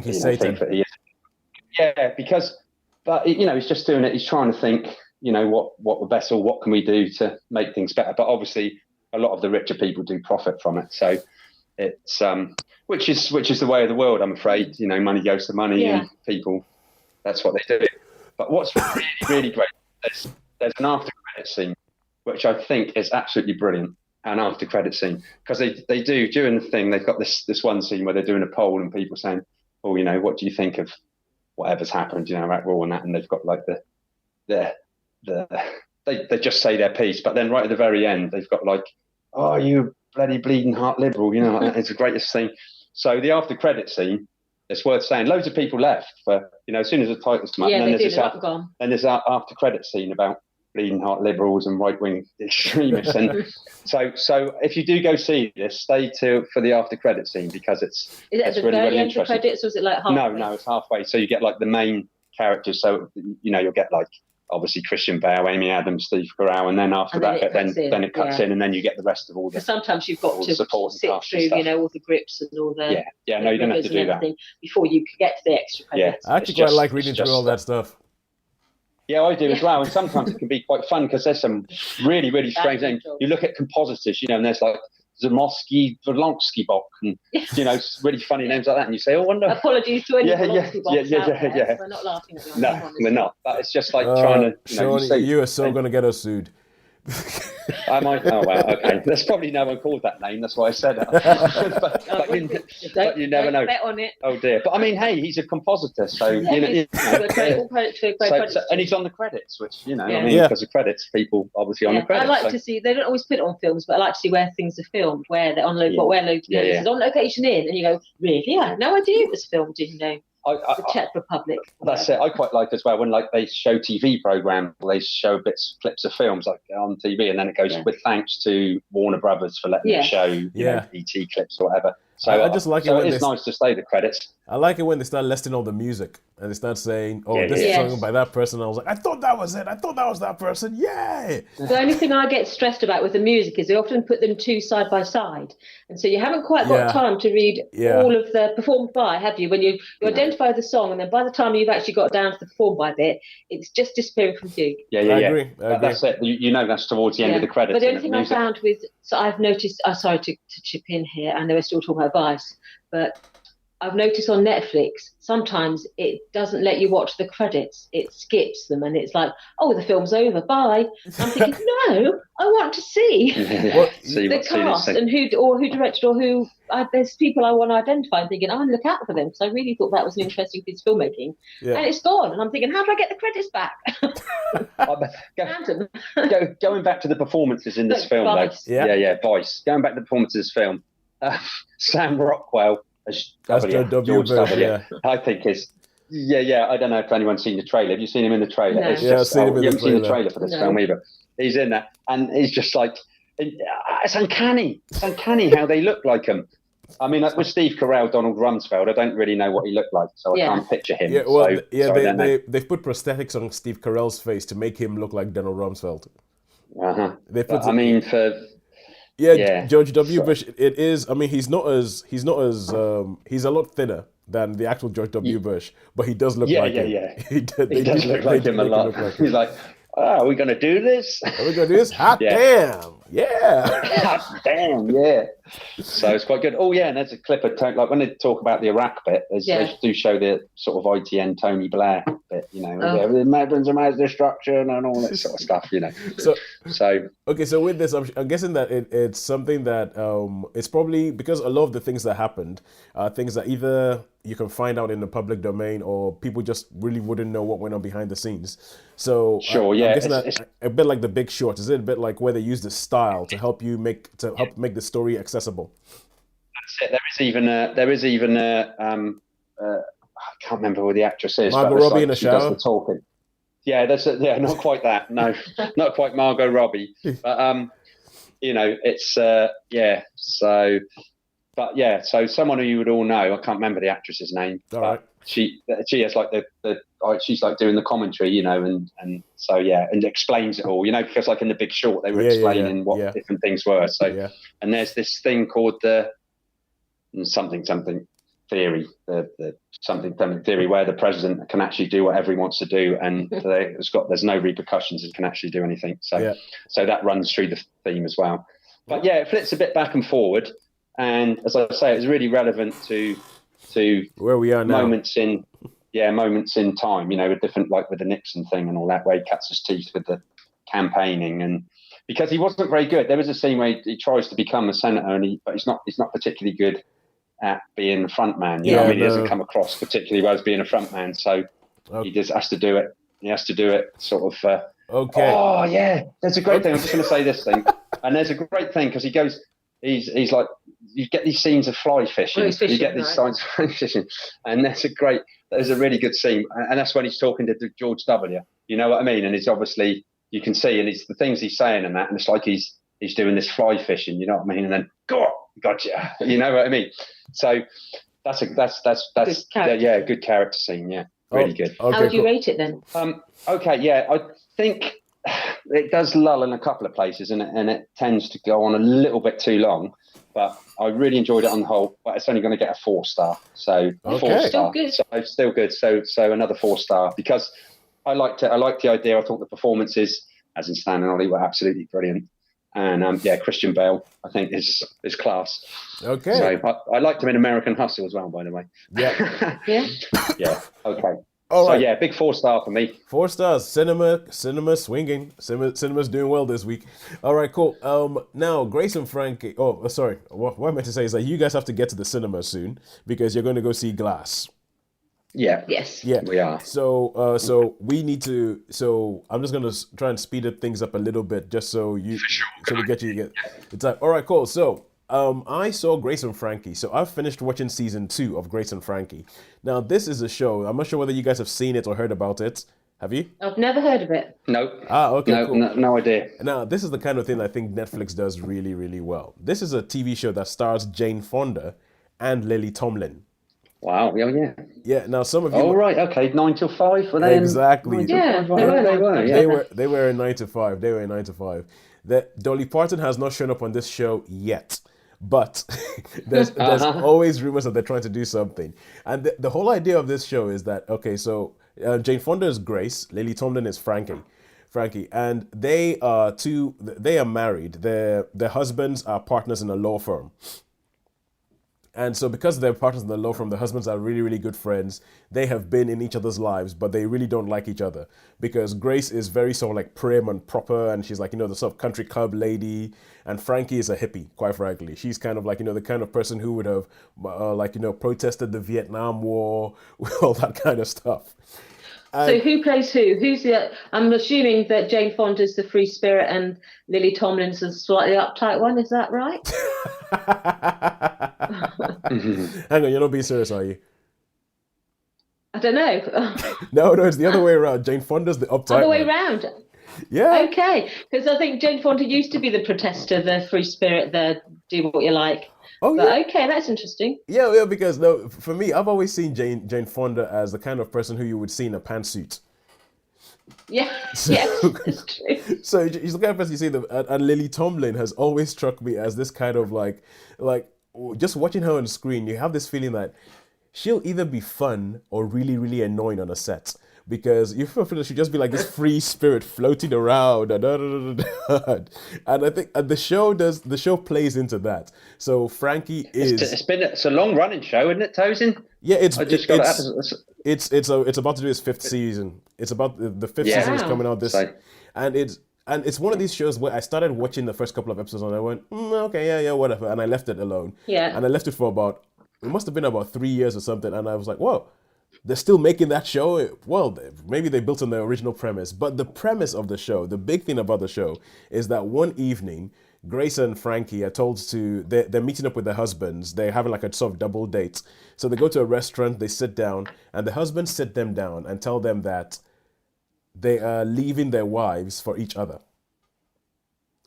he's Satan. Think yeah, because, but he's just doing it. He's trying to think, what the best, or what can we do to make things better. But obviously, a lot of the richer people do profit from it. So it's which is the way of the world, I'm afraid. Money goes to money, and people, that's what they do. But what's really, really great, there's an after credit scene, which I think is absolutely brilliant. An after credit scene, because they do during the thing, they've got this one scene where they're doing a poll and people saying, oh, what do you think of whatever's happened, Iraq War and that, and they've got like they just say their piece, but then right at the very end they've got like, oh, you bloody bleeding heart liberal, it's the greatest thing. So the after credit scene, it's worth saying, loads of people left for, as soon as the titles come up, and then there's that after credit scene about bleeding heart liberals and right-wing extremists. And so if you do go see this, stay for the after credit scene, because it's really, really interesting. Credits, or is it like halfway? No, it's halfway. So you get like the main characters. So, you'll get like, obviously Christian Bale, Amy Adams, Steve Carell, and then after then it cuts in, and then you get the rest of all the. Sometimes you've got to sit through, all the grips and all the. Yeah. No, you don't have to do that before you can get to the extra credits. I actually quite like reading through all that stuff. Yeah, I do as well. And sometimes it can be quite fun because there's some really, really strange names. You look at compositors, and there's like Zamosky, Volonsky Bok, and really funny names like that. And you say, "Oh, wonder." Apologies to any Volonsky Boks out there. We're not laughing at you. No, we're not. But it's just like trying to. Shaun, you are so going to get us sued. I might. Oh well, okay. There's probably no one called that name. That's why I said it. but you never know. Bet on it. Oh dear. But I mean, hey, he's a compositor, so and he's on the credits, which because of credits, people obviously on the credits. I like to see. They don't always put it on films, but I like to see where things are filmed, where they're on location is on location in, and you go, really? I had no idea it was filmed in the Czech Republic. That's it. I quite like as well when they show TV programs, they show clips of films like on TV, and then it goes with thanks to Warner Brothers for letting it show ET clips or whatever. So I just like it. So it's nice to say the credits. I like it when they start listing all the music and they start saying, this is sung by that person. I was like, I thought that was it. I thought that was that person. Yay! The only thing I get stressed about with the music is they often put them two side by side. And so you haven't quite got time to read all of the performed by, have you? When you identify the song, and then by the time you've actually got down to the performed by bit, it's just disappearing from view. I agree. That's it. That's towards the end of the credits. But the only thing I found so I've noticed, sorry to chip in here, I know we're still talking about Vice, but I've noticed on Netflix, sometimes it doesn't let you watch the credits. It skips them and it's like, oh, the film's over, bye. I'm thinking, no, I want to see the cast and who directed or who. There's people I want to identify and thinking, look out for them, because I really thought that was an interesting piece of filmmaking. Yeah. And it's gone. And I'm thinking, how do I get the credits back? Going back to the performances in this film, Vice. though. Vice. Going back to the performances film, Sam Rockwell as George W. Bush, I think is I don't know if anyone's seen the trailer. Have you seen him in the trailer? No. I've seen him in the trailer. You haven't seen the trailer for this film either. He's in that, and he's just like, it's uncanny. It's uncanny how they look like him. I mean, with Steve Carell, Donald Rumsfeld, I don't really know what he looked like, so I can't picture him. They've put prosthetics on Steve Carell's face to make him look like Donald Rumsfeld. George W. Bush. It is. I mean, he's a lot thinner than the actual George W. Bush, but he does look like him. He does look like him a lot. He's like, are we going to do this? Are we going to do this? Hot damn. Yeah. Hot damn. Yeah. So it's quite good. Oh, yeah. And there's a clip of like when they talk about the Iraq bit, they do show the sort of ITN Tony Blair bit, the weapons of mass destruction and all that sort of stuff, So okay. So with this, I'm guessing that it's something that it's probably because a lot of the things that happened are things that either you can find out in the public domain or people just really wouldn't know what went on behind the scenes. So sure, I'm guessing that a bit like The Big Short. Is it a bit like where they use the style to help make the story accessible? That's it. There is even a I can't remember who the actress is. Margot Robbie in a shower. Does the talking. Yeah, not quite that. No, not quite Margot Robbie. But it's So. But yeah, so someone who you would all know, I can't remember the actress's name, but she has like she's like doing the commentary, and so and explains it all, because like in The Big Short they were explaining what different things were. So and there's this thing called the something theory, the something theory where the president can actually do whatever he wants to do, and there's no repercussions and can actually do anything. So that runs through the theme as well. But it flips a bit back and forward. And as I say, it's really relevant to where we are now. Moments in time, with different, like with the Nixon thing and all that, where he cuts his teeth with the campaigning, and because he wasn't very good. There was a scene where he tries to become a senator, but he's not particularly good at being a front man. He doesn't come across particularly well as being a front man, so he just has to do it. He has to do it sort of. Okay. Oh yeah, there's a great thing. I'm just going to say this thing, and there's a great thing because he goes. He's like, you get these scenes of fly fishing. You get these signs of fly fishing, and there's a really good scene, and that's when he's talking to George W. You know what I mean? And it's obviously you can see, and it's the things he's saying and that, and it's like he's doing this fly fishing. You know what I mean? And then gotcha. You know what I mean? So that's a good character scene. Yeah, really good. Okay, how would you rate it then? I think. It does lull in a couple of places, and it tends to go on a little bit too long. But I really enjoyed it on the whole. But it's only going to get a 4-star, so 4-star. Still good. So another 4-star because I liked it. I liked the idea. I thought the performances, as in Stan and Ollie, were absolutely brilliant. And Christian Bale, I think, is class. Okay. So I liked him in American Hustle as well, by the way. Yeah. Yeah. Okay. All right. So, big 4-star for me. 4 stars. Cinema swinging. Cinema's doing well this week. All right, cool. Now Grace and Frankie. Oh, sorry. What I meant to say is that you guys have to get to the cinema soon because you're going to go see Glass. Yeah. Yes. Yeah, we are. So we need to. So I'm just gonna try and speed up things up a little bit, just so we get you to get the time. All right, cool. So I saw Grace and Frankie. So I've finished watching season 2 of Grace and Frankie. Now this is a show. I'm not sure whether you guys have seen it or heard about it. Have you? I've never heard of it. No. Okay, no, cool. no idea. Now this is the kind of thing I think Netflix does really, really well. This is a TV show that stars Jane Fonda and Lily Tomlin. Wow. Yeah. Yeah. Now some of you. Oh right. Okay. 9 till 5. Were they? Exactly. Yeah, They were. Yeah. They were in 9 to 5. They were in 9 to 5. That Dolly Parton has not shown up on this show yet, but there's always rumors that they're trying to do something. And the whole idea of this show is that so Jane Fonda is Grace, Lily Tomlin is Frankie, and they are married. Their husbands are partners in a law firm. And so because they're partners in the law firm, the husbands are really, really good friends. They have been in each other's lives, but they really don't like each other because Grace is very sort of like prim and proper, and she's like, the sort of country club lady. And Frankie is a hippie, quite frankly. She's kind of like, the kind of person who would have protested the Vietnam War, all that kind of stuff. So who plays who? Who's the? I'm assuming that Jane Fonda's the free spirit and Lily Tomlin's the slightly uptight one. Is that right? Hang on, you're not being serious, are you? I don't know. No, it's the other way around. Jane Fonda's the uptight Other way one. around. Yeah. Okay, because I think Jane Fonda used to be the protester, the free spirit, the do what you like. Oh, but yeah. Okay, that's interesting. Yeah, because for me, I've always seen Jane Fonda as the kind of person who you would see in a pantsuit. Yeah, yes, that's true. So she's the kind of person you see and Lily Tomlin has always struck me as this kind of like just watching her on screen, you have this feeling that she'll either be fun or really, really annoying on a set. Because you feel she'd just be like this free spirit floating around, and I think the show plays into that. So Frankie is. It's a long running show, isn't it, Tosin? Yeah, it's about to do its 5th season. It's about the 5th season is coming out this, and it's one of these shows where I started watching the first couple of episodes and I went, okay, yeah, whatever, and I left it alone. Yeah, and I left it for it must have been about 3 years or something, and I was like, whoa. They're still making that show. Well, maybe they built on the original premise, but the premise of the show, the big thing about the show, is that one evening, Grace and Frankie are told they're meeting up with their husbands. They're having like a sort of double date. So they go to a restaurant, they sit down, and the husbands sit them down and tell them that they are leaving their wives for each other.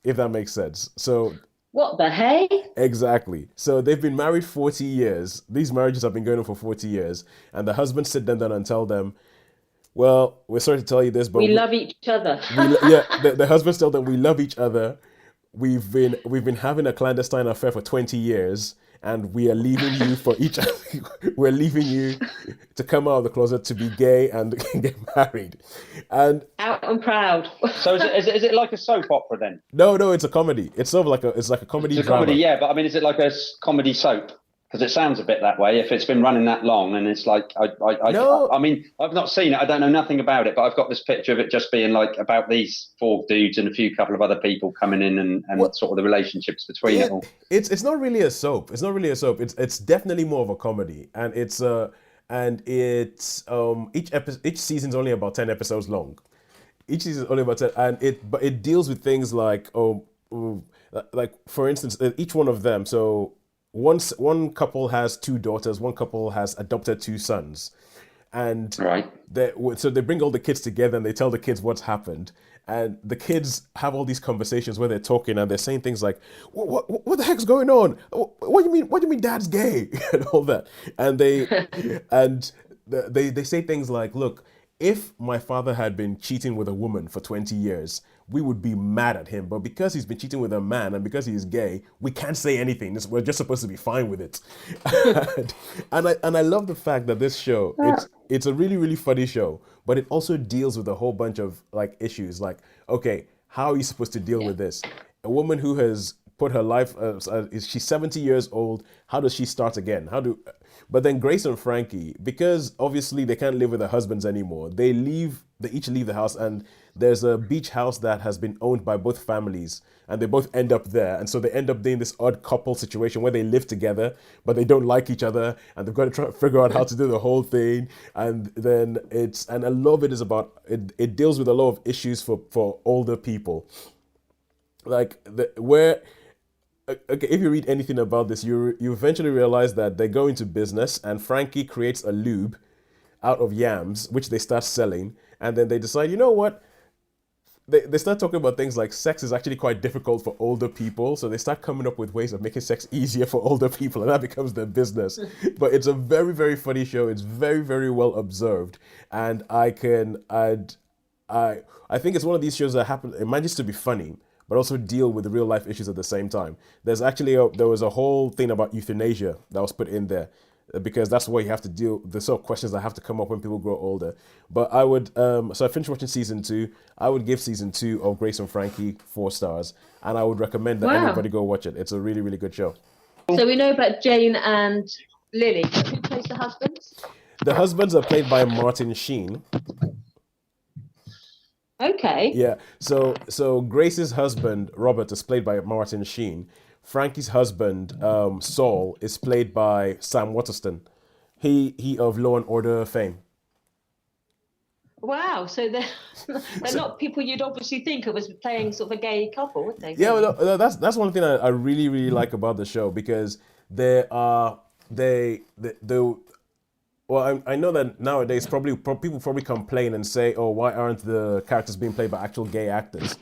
If that makes sense. So. What the hey? Exactly. So they've been married 40 years. These marriages have been going on for 40 years. And the husbands sit them down and tell them, well, we're sorry to tell you this, but we love each other. The husbands tell them we love each other. We've been having a clandestine affair for 20 years, and we are leaving you for each other. We're leaving you to come out of the closet to be gay and get married. And out and proud. So is it like a soap opera then? No, it's a comedy. It's sort of like a comedy. It's a comedy, yeah. But I mean, is it like a comedy soap? Because it sounds a bit that way. If it's been running that long, and it's like, I mean, I've not seen it. I don't know nothing about it, but I've got this picture of it just being like about these 4 dudes and a couple of other people coming in and sort of the relationships between it all. It's not really a soap. It's definitely more of a comedy, and each season's only about 10 episodes long. Each season is only about 10, but it deals with things like like for instance, each one of them. So. One couple has 2 daughters, one couple has adopted 2 sons. And so they bring all the kids together and they tell the kids what's happened. And the kids have all these conversations where they're talking and they're saying things like, what the heck's going on? What do you mean dad's gay? And all that. And they say things like, look, if my father had been cheating with a woman for 20 years, we would be mad at him. But because he's been cheating with a man and because he's gay, we can't say anything. We're just supposed to be fine with it. and I love the fact that this show, it's a really, really funny show, but it also deals with a whole bunch of like issues. Like, okay, how are you supposed to deal with this? A woman who has put her life, she's 70 years old. How does she start again? But then Grace and Frankie, because obviously they can't live with their husbands anymore, they each leave the house, and there's a beach house that has been owned by both families, and they both end up there. And so they end up doing this odd couple situation where they live together, but they don't like each other, and they've got to try to figure out how to do the whole thing. And then and a lot of it is about, it deals with a lot of issues for older people. Like, okay, if you read anything about this, you eventually realize that they go into business, and Frankie creates a lube out of yams, which they start selling, and then they decide, you know what? They start talking about things like sex is actually quite difficult for older people, so they start coming up with ways of making sex easier for older people, and that becomes their business. But it's a very, very funny show. It's very, very well observed, and I think it's one of these shows that it manages to be funny, but also deal with real life issues at the same time. There was a whole thing about euthanasia that was put in there, because that's what you have to deal, the sort of questions that have to come up when people grow older. But I would, so I finished watching season 2. I would give season 2 of Grace and Frankie 4 stars, and I would recommend that everybody go watch it. It's a really, really good show. So we know about Jane and Lily. Who plays the husbands? The husbands are played by Martin Sheen. Okay. Yeah. So Grace's husband, Robert, is played by Martin Sheen. Frankie's husband, Saul, is played by Sam Waterston. He of Law and Order fame. Wow. So they're not people you'd obviously think of as playing sort of a gay couple, would they? Yeah, well, that's one thing I really, really like about the show, because well, I know that nowadays people probably complain and say, oh, why aren't the characters being played by actual gay actors?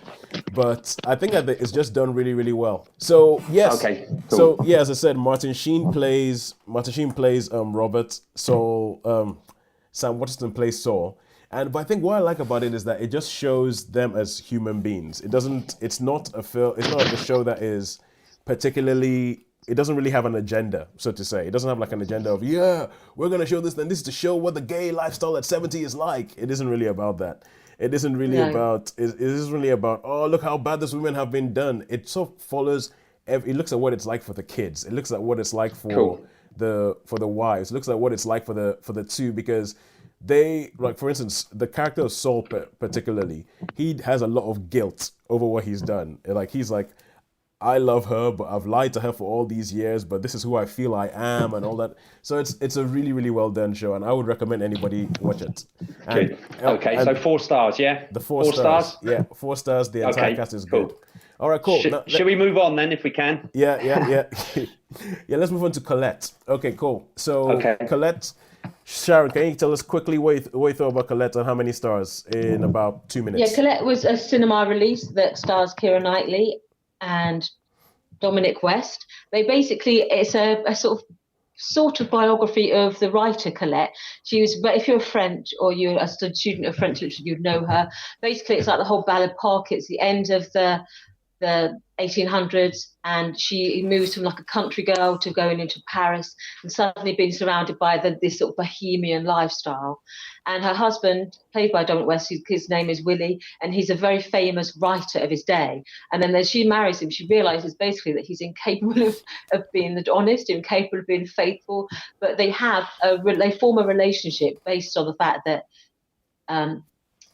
But I think that it's just done really, really well. So, yes. Okay, cool. So, yeah, as I said, Martin Sheen plays Robert. Saul, Sam Waterston plays Saul. But I think what I like about it is that it just shows them as human beings. It's not a show that is particularly, it doesn't really have an agenda, so to say. It doesn't have like an agenda of, yeah, we're going to show this, then this is to show what the gay lifestyle at 70 is like. It isn't really about that. It isn't really about, oh, look how bad these women have been done. It sort of follows, it looks at what it's like for the kids. It looks at what it's like for the wives. It looks at what it's like for the two, because they, like, for instance, the character of Saul particularly, he has a lot of guilt over what he's done. Like, he's like, I love her, but I've lied to her for all these years, but this is who I feel I am and all that. So it's a really, really well done show, and I would recommend anybody watch it. Okay, so 4 stars, yeah? The 4 stars? Yeah, 4 stars. The entire cast is good. All right, cool. Should we move on then, if we can? Yeah. Yeah, let's move on to Collette. Okay, cool. So, Collette, Sharon, can you tell us quickly what you thought about Collette and how many stars in about 2 minutes? Yeah, Collette was a cinema release that stars Keira Knightley and Dominic West. It's a sort of biography of the writer Collette. But if you're French or you're a student of French literature, you'd know her. Basically, it's like the whole Belle Époque. It's the end of the 1800s, and she moves from like a country girl to going into Paris and suddenly being surrounded by this sort of bohemian lifestyle. And her husband, played by Dominic West, his name is Willie, and he's a very famous writer of his day. And then as she marries him, she realizes basically that he's incapable of being honest, incapable of being faithful. But they form a relationship based on the fact that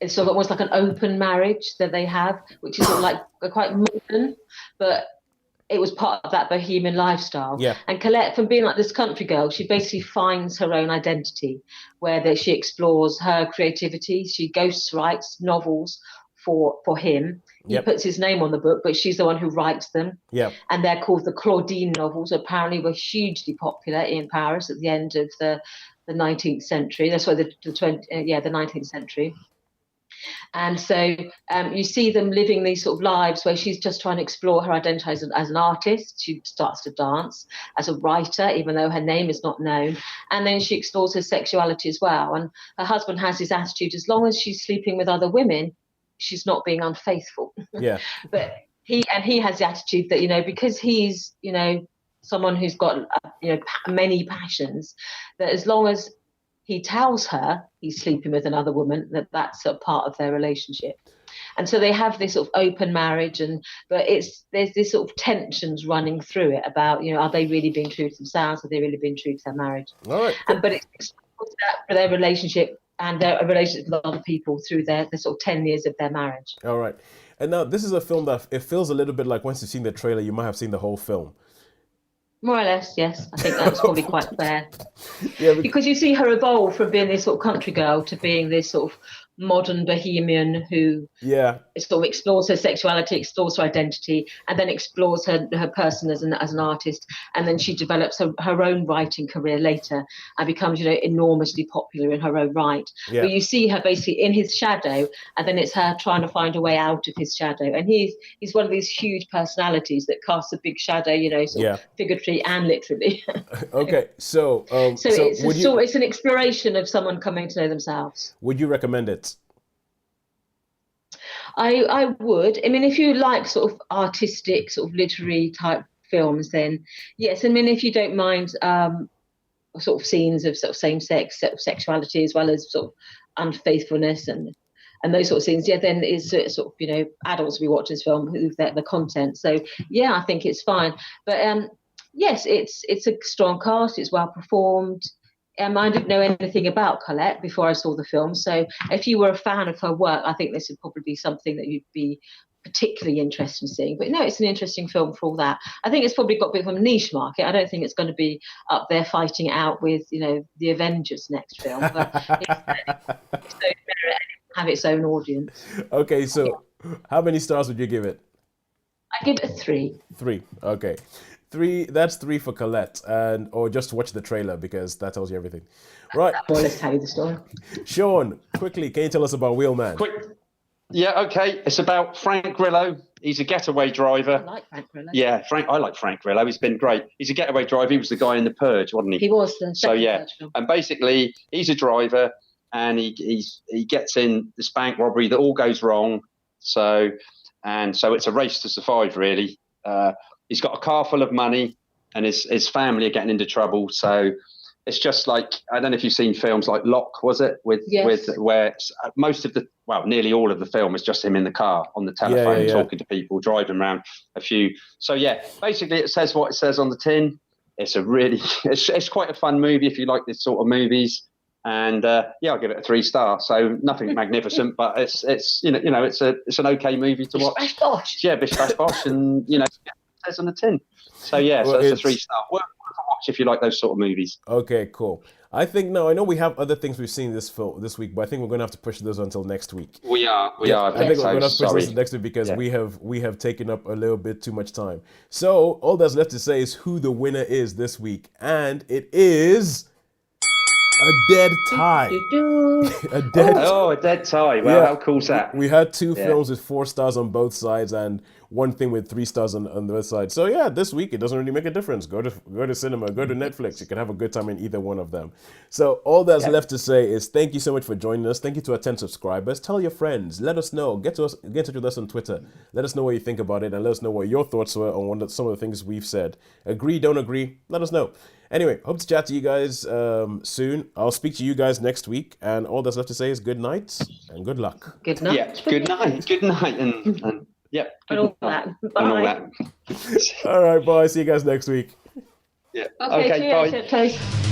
it's sort of almost like an open marriage that they have, which is sort of like quite modern, but it was part of that bohemian lifestyle. Yeah. And Collette, from being like this country girl, she basically finds her own identity, where she explores her creativity. She ghostwrites novels for him. He puts his name on the book, but she's the one who writes them. Yeah. And they're called the Claudine novels. Apparently were hugely popular in Paris at the end of the 19th century. That's why the 19th century. And so you see them living these sort of lives where she's just trying to explore her identity as an artist. She starts to dance, as a writer, even though her name is not known. And then she explores her sexuality as well. And her husband has this attitude, as long as she's sleeping with other women, she's not being unfaithful. Yeah. But he has the attitude that, because he's, someone who's got, many passions, that as long as he tells her he's sleeping with another woman, that's a part of their relationship. And so they have this sort of open marriage, but there's this sort of tensions running through it about, are they really being true to themselves? Are they really being true to their marriage? All right. But it's for their relationship and their relationship with other people through the sort of 10 years of their marriage. All right. And now this is a film that it feels a little bit like once you've seen the trailer, you might have seen the whole film. More or less, yes. I think that's probably quite fair. Yeah, because you see her evolve from being this sort of country girl to being this sort of modern bohemian who sort of explores her sexuality, explores her identity, and then explores her person as an artist. And then she develops her own writing career later and becomes, enormously popular in her own right. Yeah. But you see her basically in his shadow, and then it's her trying to find a way out of his shadow. And he's one of these huge personalities that casts a big shadow, sort of figuratively and literally. Okay, so it's an exploration of someone coming to know themselves. Would you recommend it? I would. I mean, if you like sort of artistic, sort of literary type films, then yes. I mean, if you don't mind sort of scenes of sort of same-sex sexuality as well as sort of unfaithfulness and those sort of scenes, then it's sort of, adults will be watching this film who the content. So yeah, I think it's fine. But yes, it's a strong cast. It's well performed. I didn't know anything about Collette before I saw the film. So if you were a fan of her work, I think this would probably be something that you'd be particularly interested in seeing. But no, it's an interesting film for all that. I think it's probably got a bit of a niche market. I don't think it's going to be up there fighting it out with, the Avengers next film. But it's have its own audience. Okay, so how many stars would you give it? I give it a 3. 3, okay. 3, that's 3 for Collette, or just watch the trailer because that tells you everything. Right. Well, let's tell you the story. Sean, quickly, can you tell us about Wheelman? Yeah, okay. It's about Frank Grillo. He's a getaway driver. I like Frank Grillo. Yeah, I like Frank Grillo. He's been great. He's a getaway driver. He was the guy in The Purge, wasn't he? He was. Purge film. And basically, he's a driver, and he gets in this bank robbery that all goes wrong. So it's a race to survive, really. He's got a car full of money, and his family are getting into trouble. So it's just like, I don't know if you've seen films like Lock, was it? With where most of nearly all of the film is just him in the car on the telephone talking to people, driving around a few. So basically it says what it says on the tin. It's it's quite a fun movie if you like this sort of movies. And I'll give it a 3 star. So nothing magnificent, but it's it's an okay movie to watch. Bish bash bosh. Yeah, bish bash bosh, and it says on the tin. So so it's a 3 star. Worth a watch if you like those sort of movies. Okay, cool. I know we have other things we've seen this week, but I think we're going to have to push those until next week. We are. I think we're going to have to push this next week because we have taken up a little bit too much time. So all that's left to say is who the winner is this week, and it is a dead tie. A dead tie. Well, how cool is that? We had 2 films with 4 stars on both sides and one thing with 3 stars on the other side. So this week it doesn't really make a difference. Go to cinema, go to Netflix. You can have a good time in either one of them. So all that's left to say is thank you so much for joining us. Thank you to our 10 subscribers. Tell your friends. Let us know. Get in touch with us on Twitter. Let us know what you think about it and let us know what your thoughts were on some of the things we've said. Agree, don't agree? Let us know. Anyway, hope to chat to you guys soon. I'll speak to you guys next week. And all that's left to say is good night and good luck. Good night. Yeah, good night. Good night. And yeah. And all that. Bye. And all that. All right, bye. See you guys next week. Yeah. Okay, bye. Cheers.